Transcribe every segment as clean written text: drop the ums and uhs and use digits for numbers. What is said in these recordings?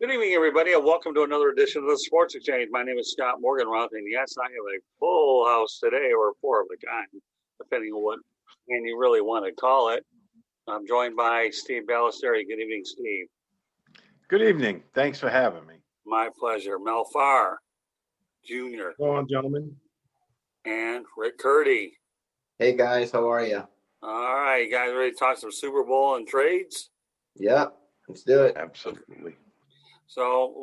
Good evening, everybody, and welcome to another edition of the Sports Exchange. My name is Scott Morganroth, and yes, I have a full house today, or four of the kind, depending on what and you really want to call it. I'm joined by Steve Balestrieri. Good evening, Steve. Good evening. Thanks for having me. My pleasure. Mel Farr Jr. Go on, gentlemen. And Rick Curti. Hey, guys. How are you? All right, you guys ready to talk some Super Bowl and trades? Yeah, let's do it. Absolutely. So,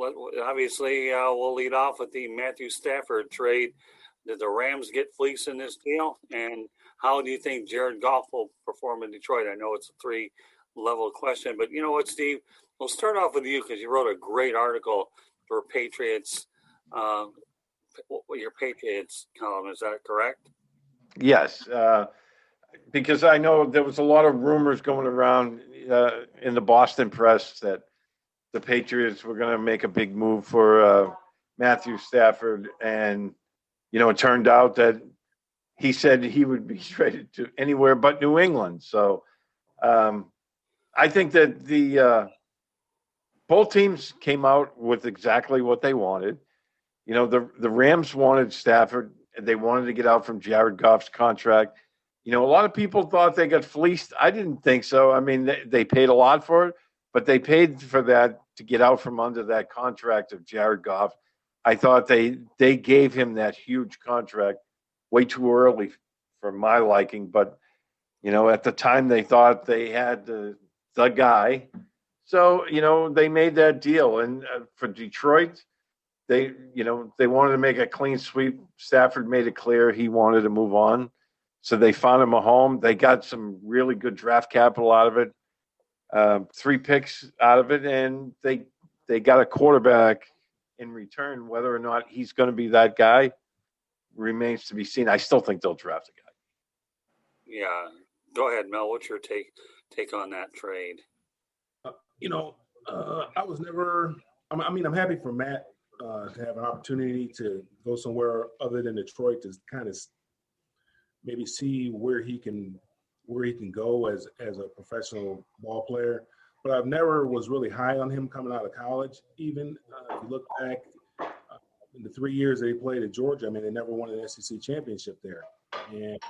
obviously, we'll lead off with the Matthew Stafford trade. Did the Rams get fleeced in this deal? And how do you think Jared Goff will perform in Detroit? I know it's a three-level question, but you know what, Steve? We'll start off with you because you wrote a great article for Patriots, your Patriots column. Is that correct? Yes, because I know there was a lot of rumors going around in the Boston press that the Patriots were going to make a big move for Matthew Stafford, and it turned out that he said he would be traded to anywhere but New England. So I think that the both teams came out with exactly what they wanted. The Rams wanted Stafford, and they wanted to get out from Jared Goff's contract. A lot of people thought they got fleeced. I didn't think so. I mean, they paid a lot for it, but they paid for that to get out from under that contract of Jared Goff. I thought they gave him that huge contract way too early for my liking. But, at the time they thought they had the guy. So, they made that deal. And for Detroit, they wanted to make a clean sweep. Stafford made it clear he wanted to move on. So they found him a home. They got some really good draft capital out of it. 3 picks out of it, and they got a quarterback in return. Whether or not he's going to be that guy remains to be seen. I still think they'll draft a guy. Yeah. Go ahead, Mel. What's your take on that trade? I was never – I'm happy for Matt to have an opportunity to go somewhere other than Detroit to kind of maybe see where he can go as a professional ball player. But I've never was really high on him coming out of college. Even if you look back in the 3 years that he played at Georgia, I mean, they never won an SEC championship there. And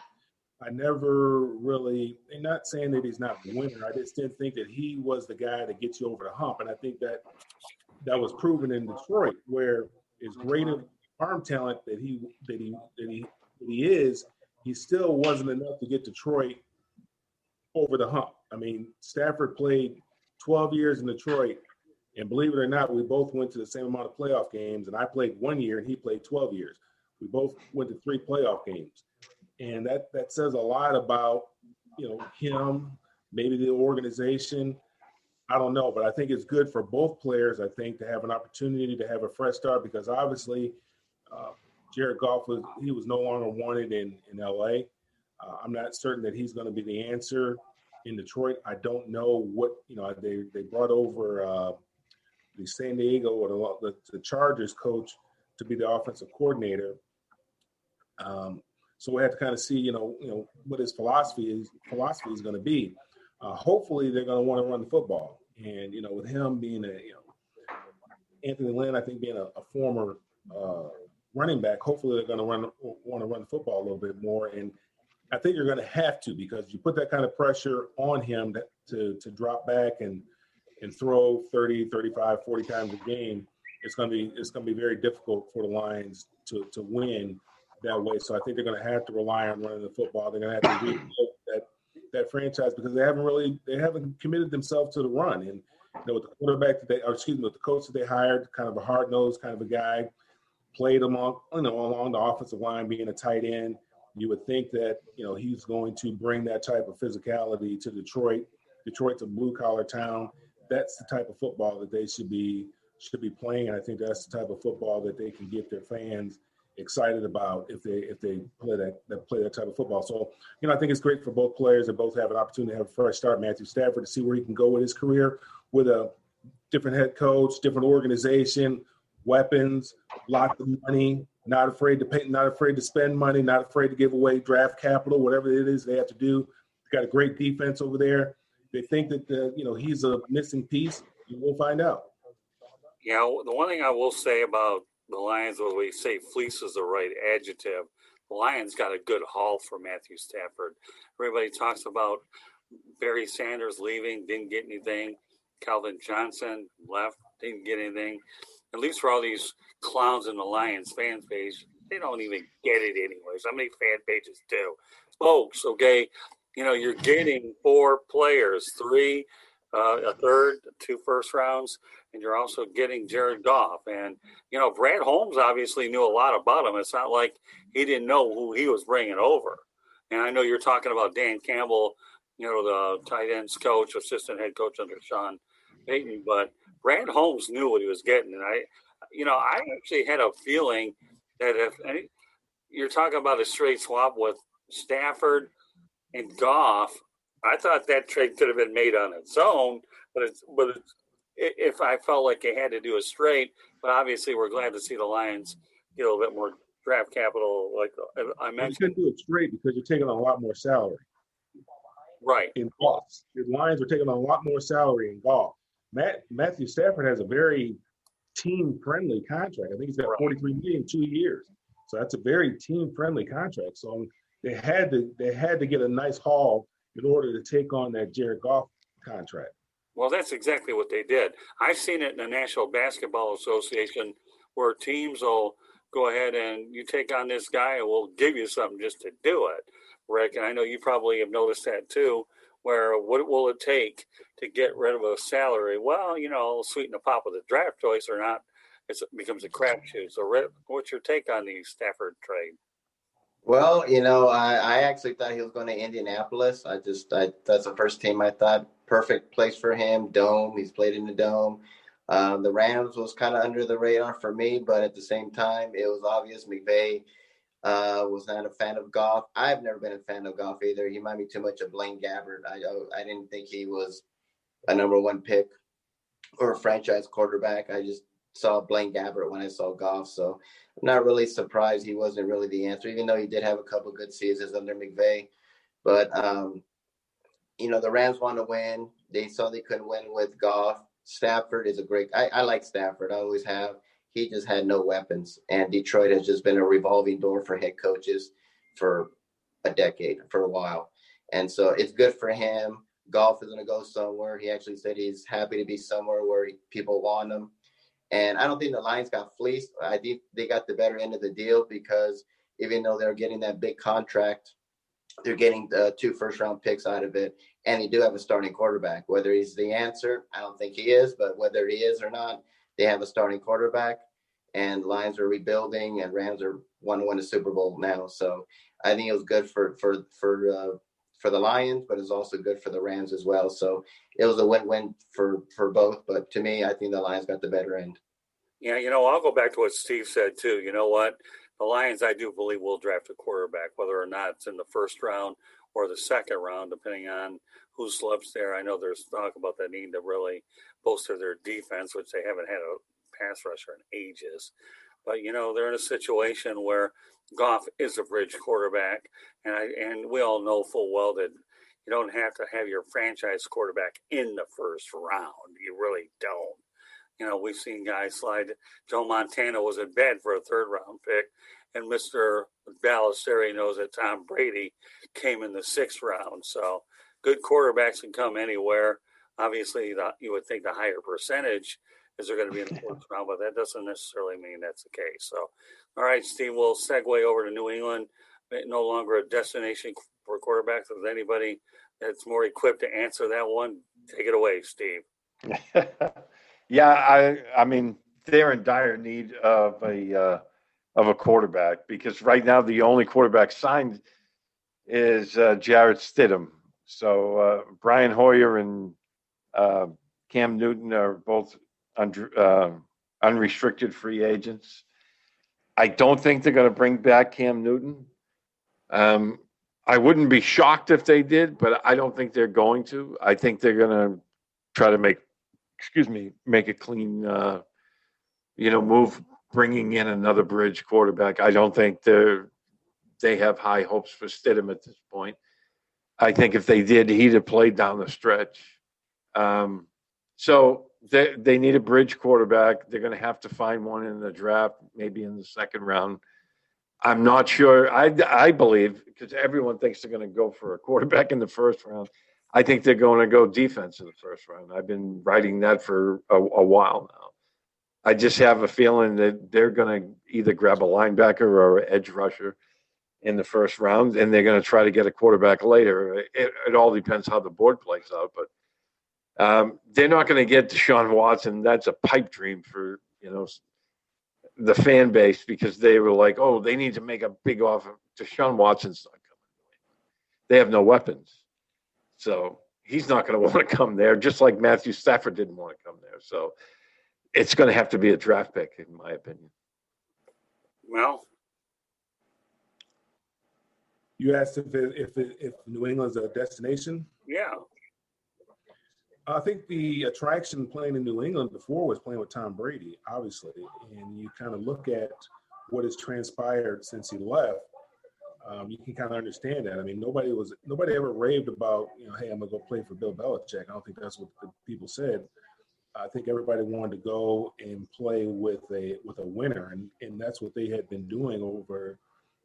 I never really – I'm not saying that he's not the winner. I just didn't think that he was the guy to get you over the hump. And I think that was proven in Detroit, where as great of arm talent that he is, he still wasn't enough to get Detroit over the hump. I mean, Stafford played 12 years in Detroit, and believe it or not, we both went to the same amount of playoff games, and I played 1 year and he played 12 years. We both went to 3 playoff games. And that says a lot about, him, maybe the organization. I don't know, but I think it's good for both players, I think, to have an opportunity to have a fresh start, because obviously Jared Goff was no longer wanted in L.A. I'm not certain that he's going to be the answer in Detroit. I don't know what they brought over the San Diego or the Chargers coach to be the offensive coordinator. So we have to kind of see what his philosophy is going to be. Hopefully they're going to want to run the football, and with him being Anthony Lynn, I think being a former running back, hopefully they're going to want to run the football a little bit more. And I think you're going to have to, because you put that kind of pressure on him to drop back and throw 30, 35, 40 times a game. It's going to be very difficult for the Lions to win that way. So I think they're going to have to rely on running the football. They're going to have to rebuild that franchise, because they haven't committed themselves to the run. And with the quarterback with the coach that they hired, kind of a hard-nosed kind of a guy, played along the offensive line, being a tight end. You would think that, he's going to bring that type of physicality to Detroit. Detroit's a blue-collar town. That's the type of football that they should be playing. And I think that's the type of football that they can get their fans excited about if they play that type of football. So, I think it's great for both players. They both have an opportunity to have a fresh start. Matthew Stafford, to see where he can go with his career, with a different head coach, different organization, weapons, lots of money, not afraid to pay, not afraid to spend money, not afraid to give away draft capital, whatever it is they have to do. Got a great defense over there. They think that he's a missing piece. We'll find out. The one thing I will say about the Lions, when we say fleece is the right adjective, the Lions got a good haul for Matthew Stafford. Everybody talks about Barry Sanders leaving, didn't get anything. Calvin Johnson left, didn't get anything. At least for all these clowns in the Lions fan page, they don't even get it anyways. How many fan pages do? Folks, okay, you're getting 4 players, 3, a third, 2 first rounds, and you're also getting Jared Goff. And, Brad Holmes obviously knew a lot about him. It's not like he didn't know who he was bringing over. And I know you're talking about Dan Campbell, the tight ends coach, assistant head coach under Sean Payton, but Brad Holmes knew what he was getting. And I actually had a feeling that you're talking about a straight swap with Stafford and Goff, I thought that trade could have been made on its own, but if I felt like they had to do a straight, but obviously we're glad to see the Lions get a little bit more draft capital, like I mentioned. You couldn't do it straight because you're taking on a lot more salary. Right. In golf, the Lions are taking on a lot more salary in golf. Matthew Stafford has a very team-friendly contract. I think he's got $43 million in 2 years, so that's a very team-friendly contract. So they had to get a nice haul in order to take on that Jared Goff contract. Well, that's exactly what they did. I've seen it in the National Basketball Association where teams will go ahead and you take on this guy and we'll give you something just to do it, Rick. And I know you probably have noticed that too, where what will it take to get rid of a salary? Well, sweeten the pot with a draft choice or not, it becomes a crapshoot. So, Rick, what's your take on the Stafford trade? Well, I actually thought he was going to Indianapolis. That's the first team I thought. Perfect place for him. Dome. He's played in the Dome. The Rams was kind of under the radar for me, but at the same time, it was obvious McVay was not a fan of Goff. I've never been a fan of Goff either. He might be too much of Blaine Gabbert. I didn't think he was a number 1 pick or a franchise quarterback. I just saw Blaine Gabbert when I saw Goff, so I'm not really surprised he wasn't really the answer, even though he did have a couple of good seasons under McVay. But, the Rams want to win. They saw they couldn't win with Goff. Stafford is a great – I like Stafford. I always have. He just had no weapons, and Detroit has just been a revolving door for head coaches for a decade, for a while. And so it's good for him. Goff is going to go somewhere. He actually said he's happy to be somewhere where people want him. And I don't think the Lions got fleeced. I think they got the better end of the deal because even though they're getting that big contract, they're getting 2 first-round picks out of it, and they do have a starting quarterback. Whether he's the answer, I don't think he is, but whether he is or not, they have a starting quarterback, and Lions are rebuilding, and Rams want to win a Super Bowl now. So I think it was good for the Lions, but it's also good for the Rams as well. So it was a win-win for both. But to me, I think the Lions got the better end. Yeah, I'll go back to what Steve said too. You know what? The Lions, I do believe, will draft a quarterback, whether or not it's in the first round or the second round, depending on who slips there. I know there's talk about the need to really bolster their defense, which they haven't had a pass rusher in ages. But, they're in a situation where Goff is a bridge quarterback, and we all know full well that you don't have to have your franchise quarterback in the first round. You really don't. We've seen guys slide. Joe Montana was in bed for a 3rd-round pick, and Mr. Balestrieri knows that Tom Brady came in the 6th round. So good quarterbacks can come anywhere. Obviously, you would think the higher percentage is they're going to be in the 4th round, but that doesn't necessarily mean that's the case. So, all right, Steve, we'll segue over to New England. No longer a destination for quarterbacks. If there's anybody that's more equipped to answer that one, take it away, Steve. Yeah, I mean, they're in dire need of a quarterback because right now the only quarterback signed is Jarrett Stidham. So Brian Hoyer and Cam Newton are both unrestricted free agents. I don't think they're going to bring back Cam Newton. I wouldn't be shocked if they did, but I don't think they're going to. I think they're going to try to make a clean, move, bringing in another bridge quarterback. I don't think they have high hopes for Stidham at this point. I think if they did, he'd have played down the stretch. So They need a bridge quarterback. They're going to have to find one in the draft, maybe in the second round. I'm not sure. I believe, because everyone thinks they're going to go for a quarterback in the first round, I think they're going to go defense in the first round. I've been writing that for a while now. I just have a feeling that they're going to either grab a linebacker or an edge rusher in the first round, and they're going to try to get a quarterback later. It all depends how the board plays out, but they're not going to get Deshaun Watson. That's a pipe dream for the fan base, because they were like, oh, they need to make a big offer. Deshaun Watson's not coming. They have no weapons, so he's not going to want to come there. Just like Matthew Stafford didn't want to come there, so it's going to have to be a draft pick, in my opinion. Well, you asked if New England's a destination. yeah. I think the attraction playing in New England before was playing with Tom Brady, obviously, and you kind of look at what has transpired since he left. You can kind of understand that. I mean, nobody ever raved about, hey, I'm gonna go play for Bill Belichick. I don't think that's what the people said. I think everybody wanted to go and play with a winner, and that's what they had been doing over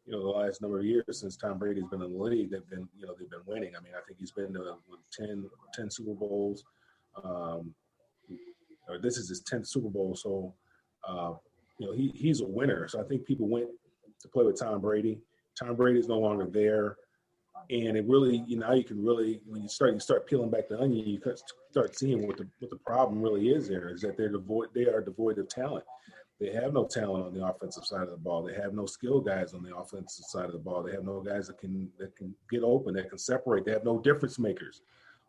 the last number of years since Tom Brady's been in the league. They've been winning. I mean, I think he's been to 10 Super Bowls. Or this is his 10th Super Bowl. So, he's a winner. So I think people went to play with Tom Brady. Tom Brady's no longer there. And it really, now you can really, when you start peeling back the onion, you start seeing what the problem really is there, is that they are devoid of talent. They have no talent on the offensive side of the ball. They have no skill guys on the offensive side of the ball. They have no guys that can get open, that can separate. They have no difference makers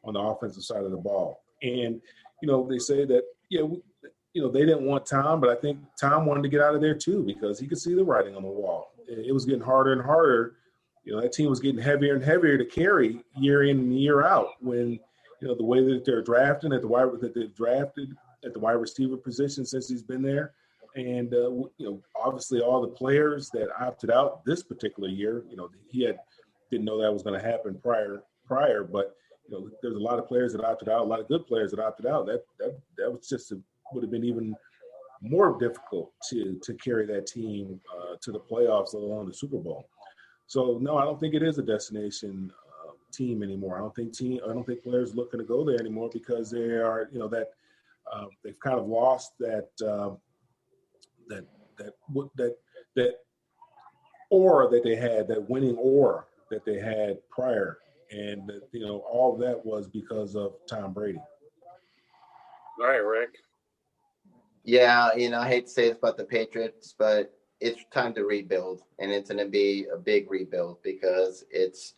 on the offensive side of the ball. And, they say that, they didn't want Tom, but I think Tom wanted to get out of there too, because he could see the writing on the wall. It was getting harder and harder. That team was getting heavier and heavier to carry year in and year out when, the way that they're drafting that they've drafted at the wide receiver position since he's been there. And, obviously all the players that opted out this particular year, he didn't know that was going to happen prior, but, there's a lot of players that opted out, a lot of good players that opted out. That was just would have been even more difficult to carry that team to the playoffs, let alone the Super Bowl. So, no, I don't think it is a destination team anymore. I don't think players looking to go there anymore, because they are, they've kind of lost that aura that they had, that winning aura that they had prior. And, all of that was because of Tom Brady. All right, Rick. Yeah, I hate to say this about the Patriots, but it's time to rebuild, and it's going to be a big rebuild, because it's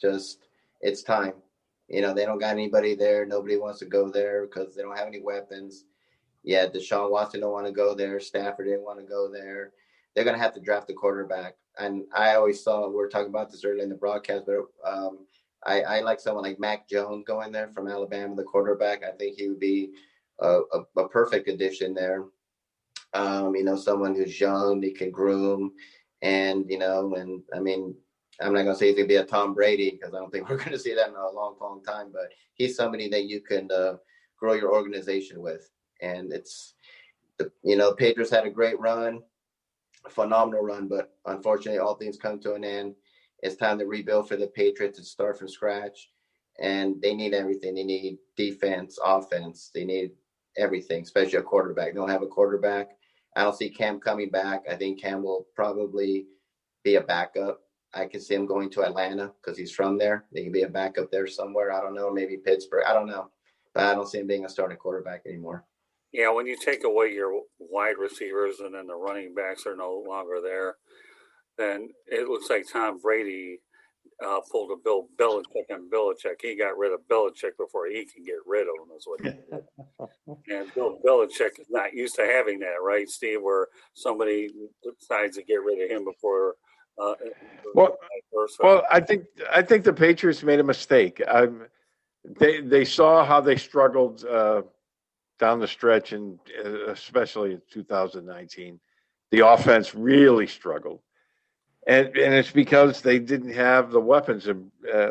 time. They don't got anybody there. Nobody wants to go there because they don't have any weapons. Yeah, Deshaun Watson don't want to go there. Stafford didn't want to go there. They're going to have to draft a quarterback. And I always saw, we were talking about this earlier in the broadcast, but I like someone like Mac Jones going there from Alabama, the quarterback. I think he would be a perfect addition there. Someone who's young, they can groom, and I mean, I'm not going to say he's going to be a Tom Brady, because I don't think we're going to see that in a long, long time, but he's somebody that you can grow your organization with. And it's, Patriots had a great run, a phenomenal run, but unfortunately all things come to an end. It's time to rebuild for the Patriots and start from scratch. And they need everything. They need defense, offense. They need everything, especially a quarterback. They don't have a quarterback. I don't see Cam coming back. I think Cam will probably be a backup. I can see him going to Atlanta because he's from there. They can be a backup there somewhere. I don't know, maybe Pittsburgh. I don't know. But I don't see him being a starting quarterback anymore. Yeah, when you take away your wide receivers and then the running backs are no longer there, then it looks like Tom Brady pulled a Bill Belichick and Belichick. He got rid of Belichick before he can get rid of him, is what he did. And Bill Belichick is not used to having that, right, Steve, where somebody decides to get rid of him before. Well, I think the Patriots made a mistake. They saw how they struggled down the stretch, and especially in 2019. The offense really struggled. And it's because they didn't have the weapons,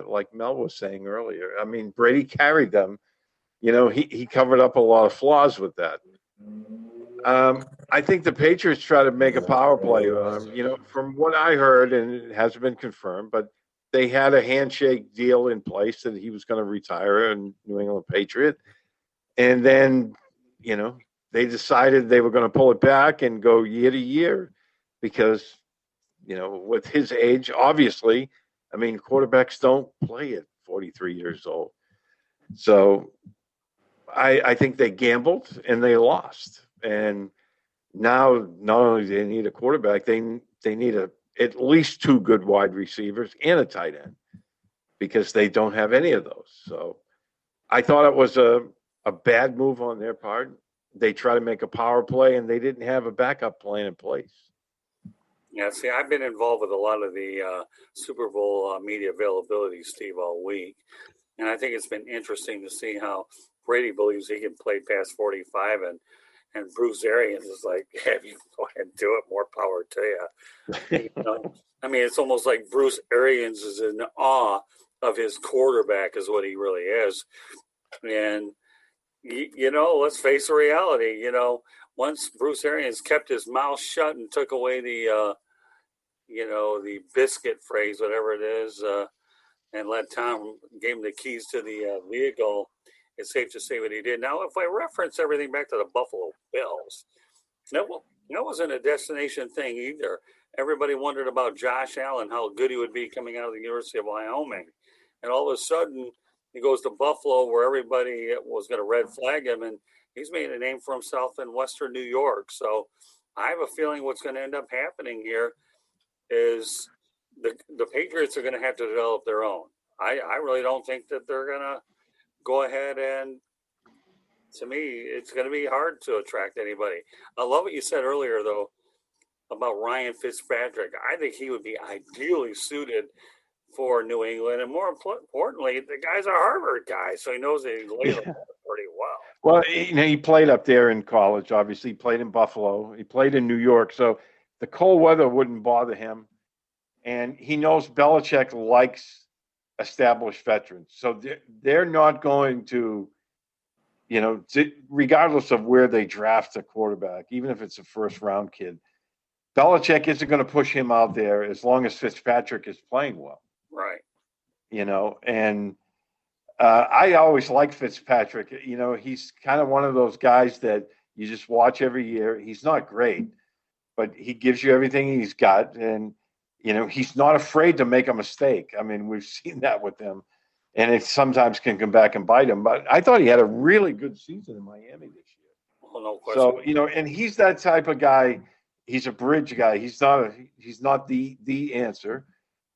like Mel was saying earlier. I mean, Brady carried them. He covered up a lot of flaws with that. I think the Patriots try to make a power play. From what I heard, and it hasn't been confirmed, but they had a handshake deal in place that he was going to retire in New England Patriot. And then, they decided they were going to pull it back and go year to year because, with his age, obviously, quarterbacks don't play at 43 years old. So I think they gambled and they lost. And now not only do they need a quarterback, they need at least two good wide receivers and a tight end because they don't have any of those. So I thought it was a bad move on their part. They try to make a power play, and they didn't have a backup plan in place. Yeah, see, I've been involved with a lot of the Super Bowl media availability, Steve, all week. And I think it's been interesting to see how Brady believes he can play past 45, and Bruce Arians is like, have you go ahead and do it, more power to you. It's almost like Bruce Arians is in awe of his quarterback is what he really is. And, let's face the reality, once Bruce Arians kept his mouth shut and took away the biscuit phrase, whatever it is, and let Tom gave him the keys to the vehicle, it's safe to say what he did. Now, if I reference everything back to the Buffalo Bills, that wasn't a destination thing either. Everybody wondered about Josh Allen, how good he would be coming out of the University of Wyoming. And all of a sudden, he goes to Buffalo where everybody was going to red flag him, and he's made a name for himself in Western New York. So I have a feeling what's going to end up happening here is the Patriots are going to have to develop their own. I really don't think that they're going to go ahead and, to me, it's going to be hard to attract anybody. I love what you said earlier, though, about Ryan Fitzpatrick. I think he would be ideally suited for New England. And more importantly, the guy's a Harvard guy, so he knows that he lays the ball pretty well. Well, he played up there in college, obviously. He played in Buffalo. He played in New York. So the cold weather wouldn't bother him. And he knows Belichick likes established veterans. So they're not going to, regardless of where they draft a quarterback, even if it's a first-round kid, Belichick isn't going to push him out there as long as Fitzpatrick is playing well. Right. And I always liked Fitzpatrick. He's kind of one of those guys that you just watch every year. He's not great, but he gives you everything he's got. And, he's not afraid to make a mistake. We've seen that with him. And it sometimes can come back and bite him. But I thought he had a really good season in Miami this year. Well, no question. So, and he's that type of guy. He's a bridge guy. He's not the answer.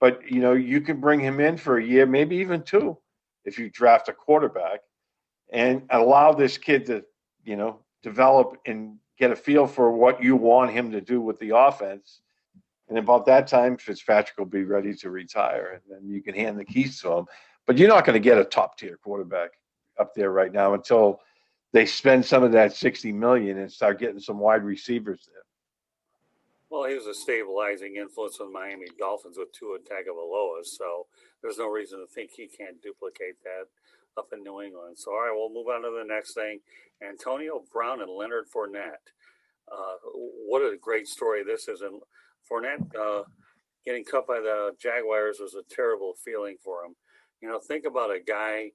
But, you can bring him in for a year, maybe even two, if you draft a quarterback and allow this kid to, develop and get a feel for what you want him to do with the offense. And about that time, Fitzpatrick will be ready to retire, and then you can hand the keys to him. But you're not going to get a top-tier quarterback up there right now until they spend some of that $60 million and start getting some wide receivers there. Well, he was a stabilizing influence on Miami Dolphins with Tua Tagovailoa, so there's no reason to think he can't duplicate that up in New England. So, all right, we'll move on to the next thing. Antonio Brown and Leonard Fournette. What a great story this is. And Fournette getting cut by the Jaguars was a terrible feeling for him. Think about a guy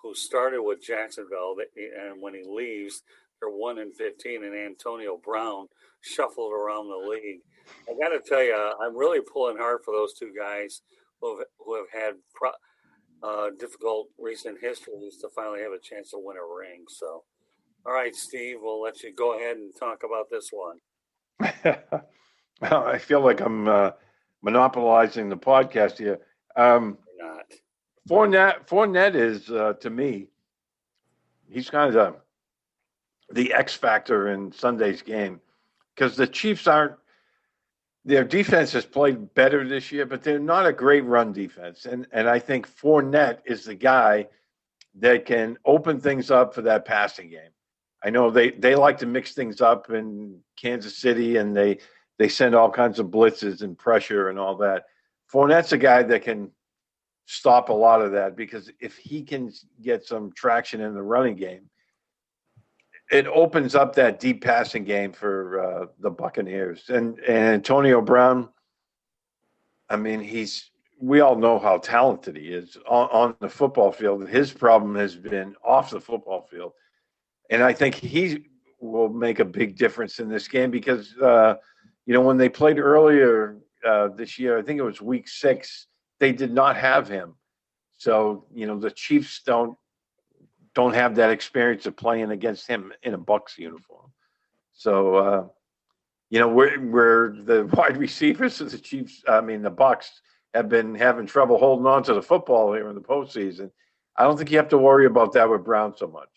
who started with Jacksonville, and when he leaves, they're 1-15, and Antonio Brown shuffled around the league. I got to tell you, I'm really pulling hard for those two guys who have had difficult recent histories to finally have a chance to win a ring. So, all right, Steve, we'll let you go ahead and talk about this one. I feel like I'm monopolizing the podcast here. You're not. Fournette is, to me, he's kind of the X factor in Sunday's game because the Chiefs their defense has played better this year, but they're not a great run defense. And I think Fournette is the guy that can open things up for that passing game. I know they like to mix things up in Kansas City, and they send all kinds of blitzes and pressure and all that. Fournette's a guy that can stop a lot of that because if he can get some traction in the running game, it opens up that deep passing game for the Buccaneers. And Antonio Brown, I mean, we all know how talented he is on the football field. His problem has been off the football field. And I think he will make a big difference in this game because, when they played earlier this year, I think it was week 6, they did not have him. So, the Chiefs don't have that experience of playing against him in a Bucs uniform. So, where the wide receivers of the Chiefs, the Bucs, have been having trouble holding on to the football here in the postseason. I don't think you have to worry about that with Brown so much.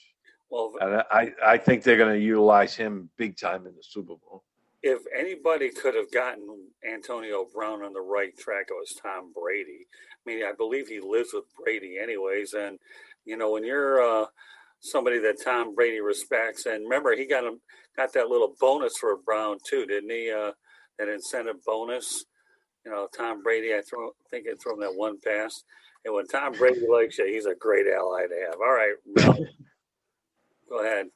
Well, and I think they're going to utilize him big time in the Super Bowl. If anybody could have gotten Antonio Brown on the right track, it was Tom Brady. I mean, I believe he lives with Brady anyways. And, when you're somebody that Tom Brady respects, and remember, he got that little bonus for Brown too, didn't he? That incentive bonus. Tom Brady, I think I threw him that one pass. And when Tom Brady likes you, he's a great ally to have. All right, Mel, go ahead.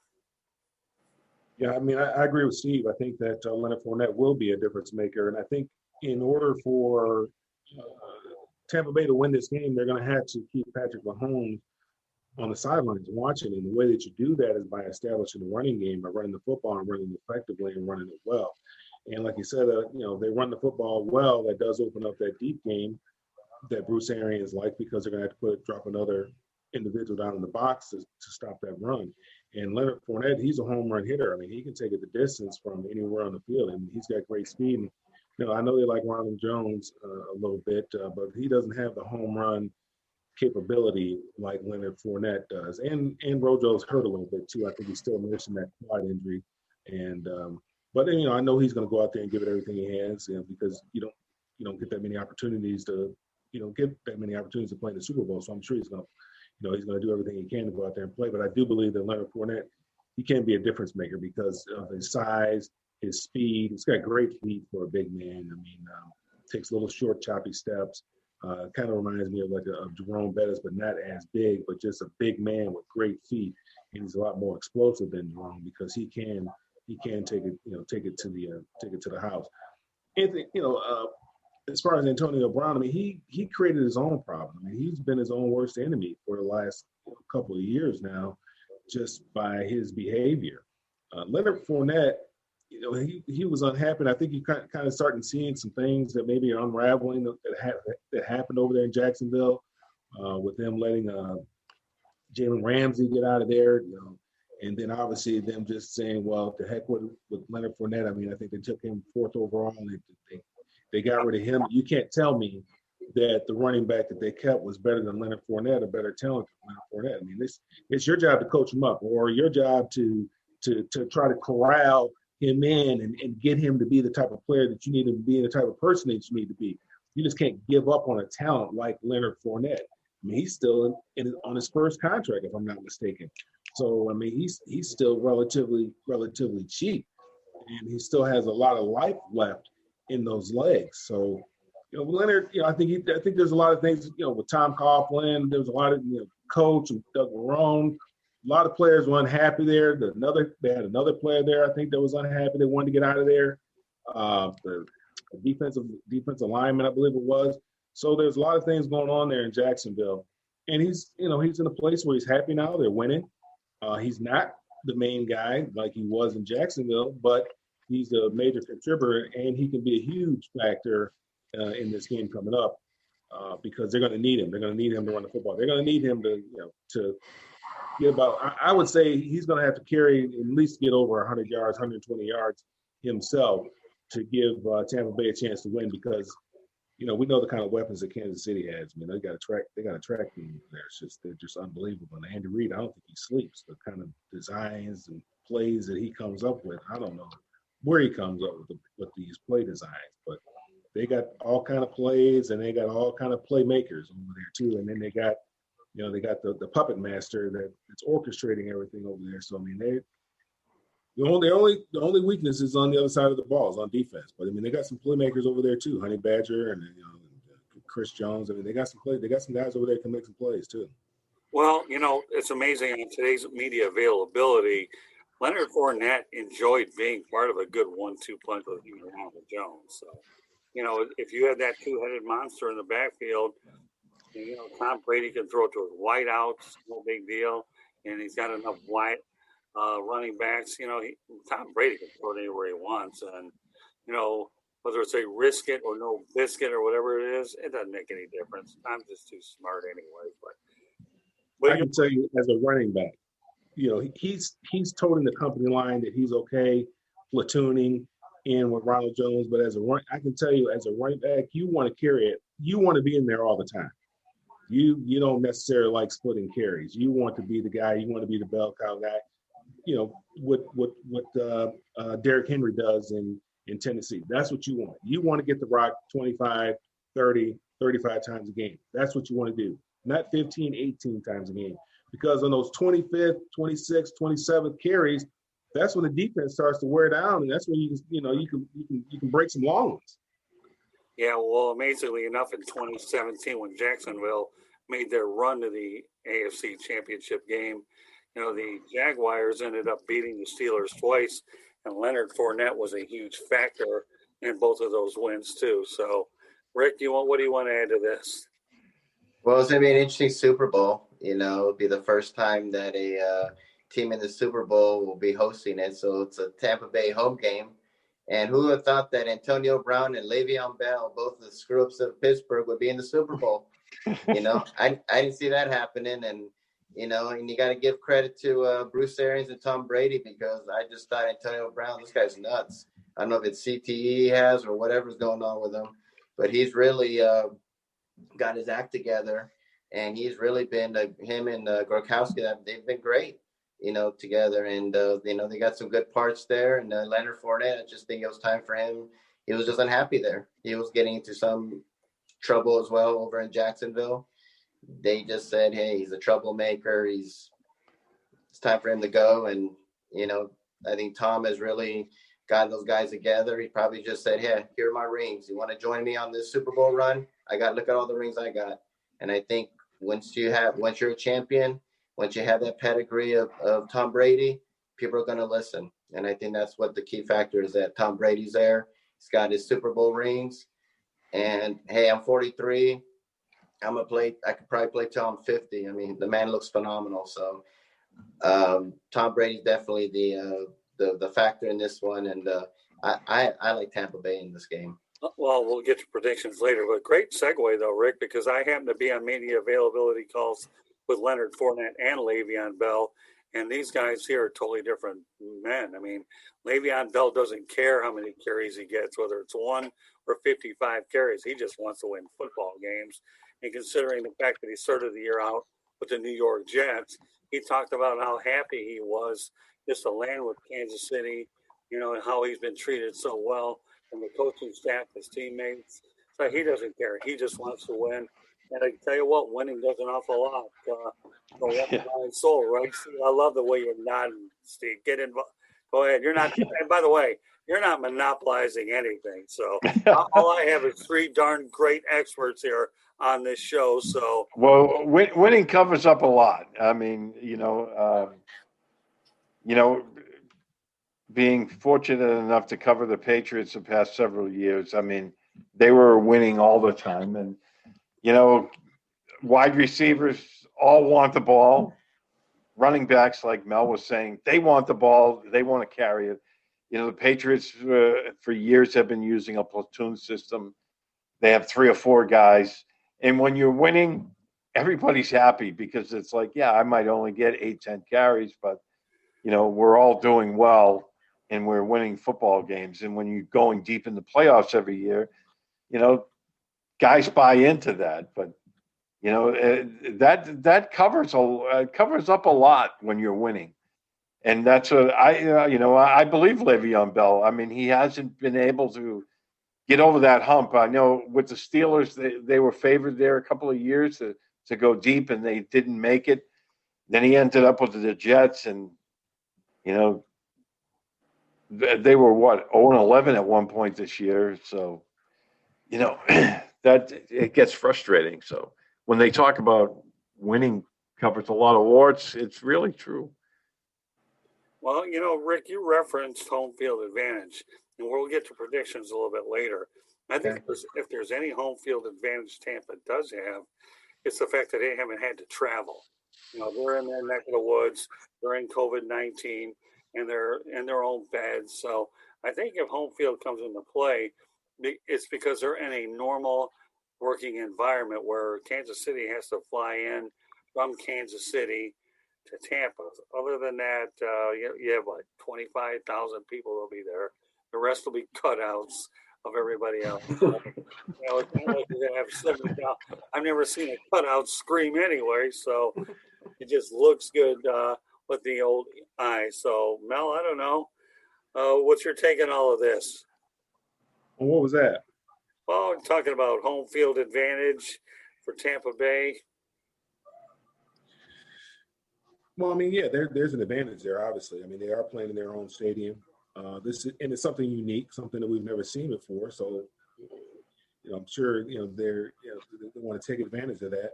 Yeah, I mean, I agree with Steve. I think that Leonard Fournette will be a difference maker. And I think in order for Tampa Bay to win this game, they're going to have to keep Patrick Mahomes on the sidelines watching. And the way that you do that is by establishing the running game, by running the football and running it effectively and running it well. And like you said, they run the football well. That does open up that deep game that Bruce Arians like, because they're going to have to drop another individual down in the box to stop that run. And Leonard Fournette, he's a home run hitter. I mean, he can take it the distance from anywhere on the field. I mean, he's got great speed. And, I know they like Ronald Jones a little bit, but he doesn't have the home run capability like Leonard Fournette does. And Rojo's hurt a little bit too. I think he's still nursing that quad injury. And but I know he's going to go out there and give it everything he has, because you don't get that many opportunities to play in the Super Bowl. So I'm sure he's going to he's going to do everything he can to go out there and play. But I do believe that Leonard Fournette, he can be a difference maker because of his size, his speed. He's got great feet for a big man. I mean, takes little short, choppy steps. Kind of reminds me of Jerome Bettis, but not as big, but just a big man with great feet. And he's a lot more explosive than Jerome because he can take it to the house. And as far as Antonio Brown, I mean, he created his own problem. I mean, he's been his own worst enemy for the last couple of years now, just by his behavior. Leonard Fournette, he was unhappy. And I think you kind of starting seeing some things that maybe are unraveling that happened over there in Jacksonville, with them letting Jalen Ramsey get out of there. And then obviously them just saying, well, to heck with Leonard Fournette. I mean, I think they took him 4th overall and they got rid of him. You can't tell me that the running back that they kept was better than Leonard Fournette, a better talent than Leonard Fournette. I mean, it's your job to coach him up, or your job to try to corral him in and get him to be the type of player that you need him to be and the type of person that you need to be. You just can't give up on a talent like Leonard Fournette. I mean, he's still on his first contract, if I'm not mistaken. So, I mean, he's still relatively cheap, and he still has a lot of life left in those legs. So, Leonard, I think there's a lot of things, with Tom Coughlin, there was a lot of, coach and Doug Marrone. A lot of players were unhappy there. They had another player there, I think, that was unhappy. They wanted to get out of there. The defensive lineman, I believe it was. So there's a lot of things going on there in Jacksonville. And he's in a place where he's happy now. They're winning. He's not the main guy like he was in Jacksonville, but he's a major contributor, and he can be a huge factor in this game coming up because they're going to need him. They're going to need him to run the football. They're going to need him to get about. I would say he's going to have to carry at least get over 100 yards, 120 yards himself to give Tampa Bay a chance to win because we know the kind of weapons that Kansas City has. I mean, they got a track team there. They're just unbelievable. And Andy Reid, I don't think he sleeps. The kind of designs and plays that he comes up with, I don't know where he comes up with these play designs, but they got all kind of plays and they got all kind of playmakers over there too. And then they got the puppet master that's orchestrating everything over there. So I mean, the only weakness is on the other side of the ball, is on defense. But I mean, they got some playmakers over there too, Honey Badger and Chris Jones. I mean, they got some guys over there that can make some plays too. Well, it's amazing on today's media availability. Leonard Fournette enjoyed being part of a good 1-2 punch with Ronald Jones. So, if you have that two-headed monster in the backfield, Tom Brady can throw to his wideouts, no big deal, and he's got enough wide running backs. Tom Brady can throw it anywhere he wants, and whether it's a risk it or no biscuit or whatever it is, it doesn't make any difference. I'm just too smart anyway. But I can tell you, as a running back, he's toting the company line that he's okay platooning in with Ronald Jones. But I can tell you, as a running back, you want to carry it. You want to be in there all the time. You don't necessarily like splitting carries. You want to be the guy. You want to be the bell cow guy. What Derrick Henry does in Tennessee. That's what you want. You want to get the rock 25, 30, 35 times a game. That's what you want to do. Not 15, 18 times a game. Because on those 25th, 26th, 27th carries, that's when the defense starts to wear down, and that's when you can break some long ones. Yeah, well, amazingly enough, in 2017, when Jacksonville made their run to the AFC Championship game, the Jaguars ended up beating the Steelers twice, and Leonard Fournette was a huge factor in both of those wins too. So, Rick, what do you want to add to this? Well, it's going to be an interesting Super Bowl. It'll be the first time that a team in the Super Bowl will be hosting it. So it's a Tampa Bay home game. And who would have thought that Antonio Brown and Le'Veon Bell, both the screw-ups of Pittsburgh, would be in the Super Bowl? I didn't see that happening. And you got to give credit to Bruce Arians and Tom Brady, because I just thought Antonio Brown, this guy's nuts. I don't know if it's CTE he has or whatever's going on with him, but he's really got his act together, and he's really been him and Gronkowski. They've been great, together, and they got some good parts there. And Leonard Fournette, I just think it was time for him. He was just unhappy there. He was getting into some trouble as well over in Jacksonville. They just said, hey, he's a troublemaker. It's time for him to go. And, I think Tom has really gotten those guys together. He probably just said, hey, here are my rings. You want to join me on this Super Bowl run? Look at all the rings I got. And I think once you're a champion, once you have that pedigree of Tom Brady, people are going to listen. And I think that's what the key factor is, that Tom Brady's there. He's got his Super Bowl rings. And, hey, I'm 43. I could probably play till I'm 50. I mean, the man looks phenomenal. So Tom Brady's definitely the factor in this one. And I like Tampa Bay in this game. Well, we'll get to predictions later, but great segue though, Rick, because I happen to be on media availability calls with Leonard Fournette and Le'Veon Bell, and these guys here are totally different men. I mean, Le'Veon Bell doesn't care how many carries he gets, whether it's 1 or 55 carries. He just wants to win football games. And considering the fact that he started the year out with the New York Jets, he talked about how happy he was just to land with Kansas City, and how he's been treated so well from the coaching staff, his teammates. So he doesn't care. He just wants to win. And I can tell you what, winning does an awful lot for my soul, right? See, I love the way you're nodding, Steve. Get involved. Go ahead. You're not, and by the way, you're not monopolizing anything. So all I have is 3 darn great experts here on this show. So, well, winning covers up a lot. I mean, being fortunate enough to cover the Patriots the past several years, I mean, they were winning all the time. And, wide receivers all want the ball. Running backs, like Mel was saying, they want the ball. They want to carry it. The Patriots for years have been using a platoon system. They have 3 or 4 guys. And when you're winning, everybody's happy, because it's like, yeah, I might only get 8, 10 carries, but, we're all doing well and we're winning football games. And when you're going deep in the playoffs every year, guys buy into that. But, that covers up a lot when you're winning. And that's what I believe Le'Veon Bell. I mean, he hasn't been able to get over that hump. I know with the Steelers, they were favored there a couple of years to go deep, and they didn't make it. Then he ended up with the Jets, and, they were 0-11 at one point this year. So, that it gets frustrating. So when they talk about winning covers a lot of warts, it's really true. Well, Rick, you referenced home field advantage, and we'll get to predictions a little bit later. I think Okay. if there's any home field advantage Tampa does have, it's the fact that they haven't had to travel. They're in their neck of the woods. They're in COVID-19, and they're in their own beds. So I think if home field comes into play, it's because they're in a normal working environment where Kansas City has to fly in from Kansas City to Tampa. Other than that, you have like 25,000 people will be there. The rest will be cutouts of everybody else. It's not like you're gonna have 70,000. I've never seen a cutout scream anyway, so it just looks good with the old eye. So Mel, I don't know. What's your take on all of this? And what was that? Well, we're talking about home field advantage for Tampa Bay. Well, I mean, yeah, there's an advantage there. Obviously, I mean, they are playing in their own stadium. And it's something unique, something that we've never seen before. So, I'm sure they want to take advantage of that.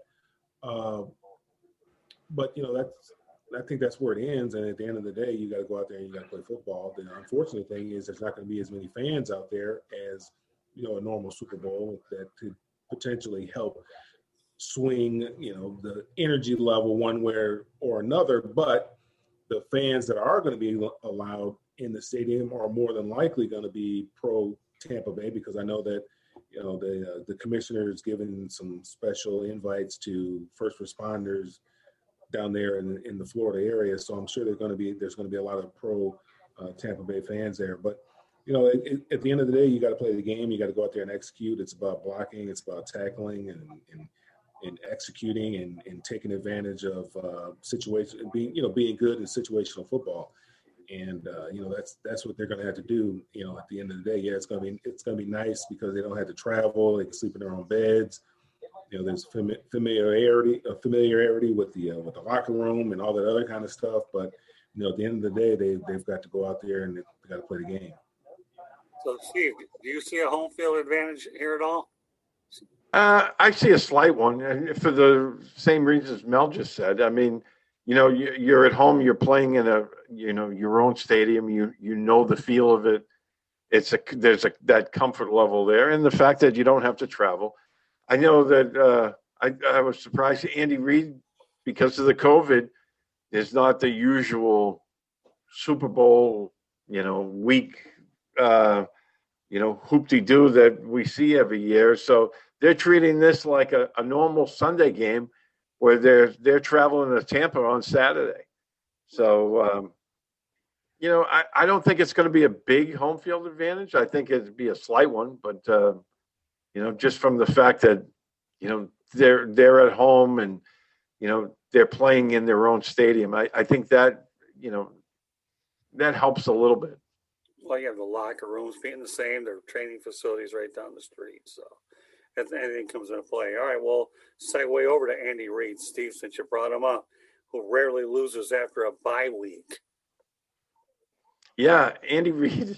But I think that's where it ends. And at the end of the day, you got to go out there and you got to play football. The unfortunate thing is there's not going to be as many fans out there as a normal Super Bowl that could potentially help swing the energy level one way or another. But the fans that are going to be allowed in the stadium are more than likely going to be pro Tampa Bay, because I know that the commissioner is giving some special invites to first responders down there in the Florida area. So I'm sure there's going to be a lot of pro Tampa Bay fans there. But at the end of the day, you got to play the game. You got to go out there and execute. It's about blocking. It's about tackling and executing and taking advantage of situations and being good in situational football. And that's what they're going to have to do. At the end of the day, yeah, it's going to be nice because they don't have to travel. They can sleep in their own beds. There's familiarity with the locker room and all that other kind of stuff. But at the end of the day, they've got to go out there and they've got to play the game. So, Steve, do you see a home field advantage here at all? I see a slight one, and for the same reasons Mel just said. I mean, you're at home, you're playing in your own stadium. You know the feel of it. There's that comfort level there, and the fact that you don't have to travel. I know that I was surprised Andy Reid, because of the COVID, is not the usual Super Bowl, week, hoop-de-doo that we see every year. So they're treating this like a normal Sunday game where they're traveling to Tampa on Saturday. So, I don't think it's going to be a big home field advantage. I think it'd be a slight one, but just from the fact that, they're at home and, they're playing in their own stadium. I think that, that helps a little bit. Well, you have the locker rooms being the same. Their training facilities right down the street. So if anything comes into play. All right, well, segue over to Andy Reid, Steve, since you brought him up, who rarely loses after a bye week. Yeah, Andy Reid,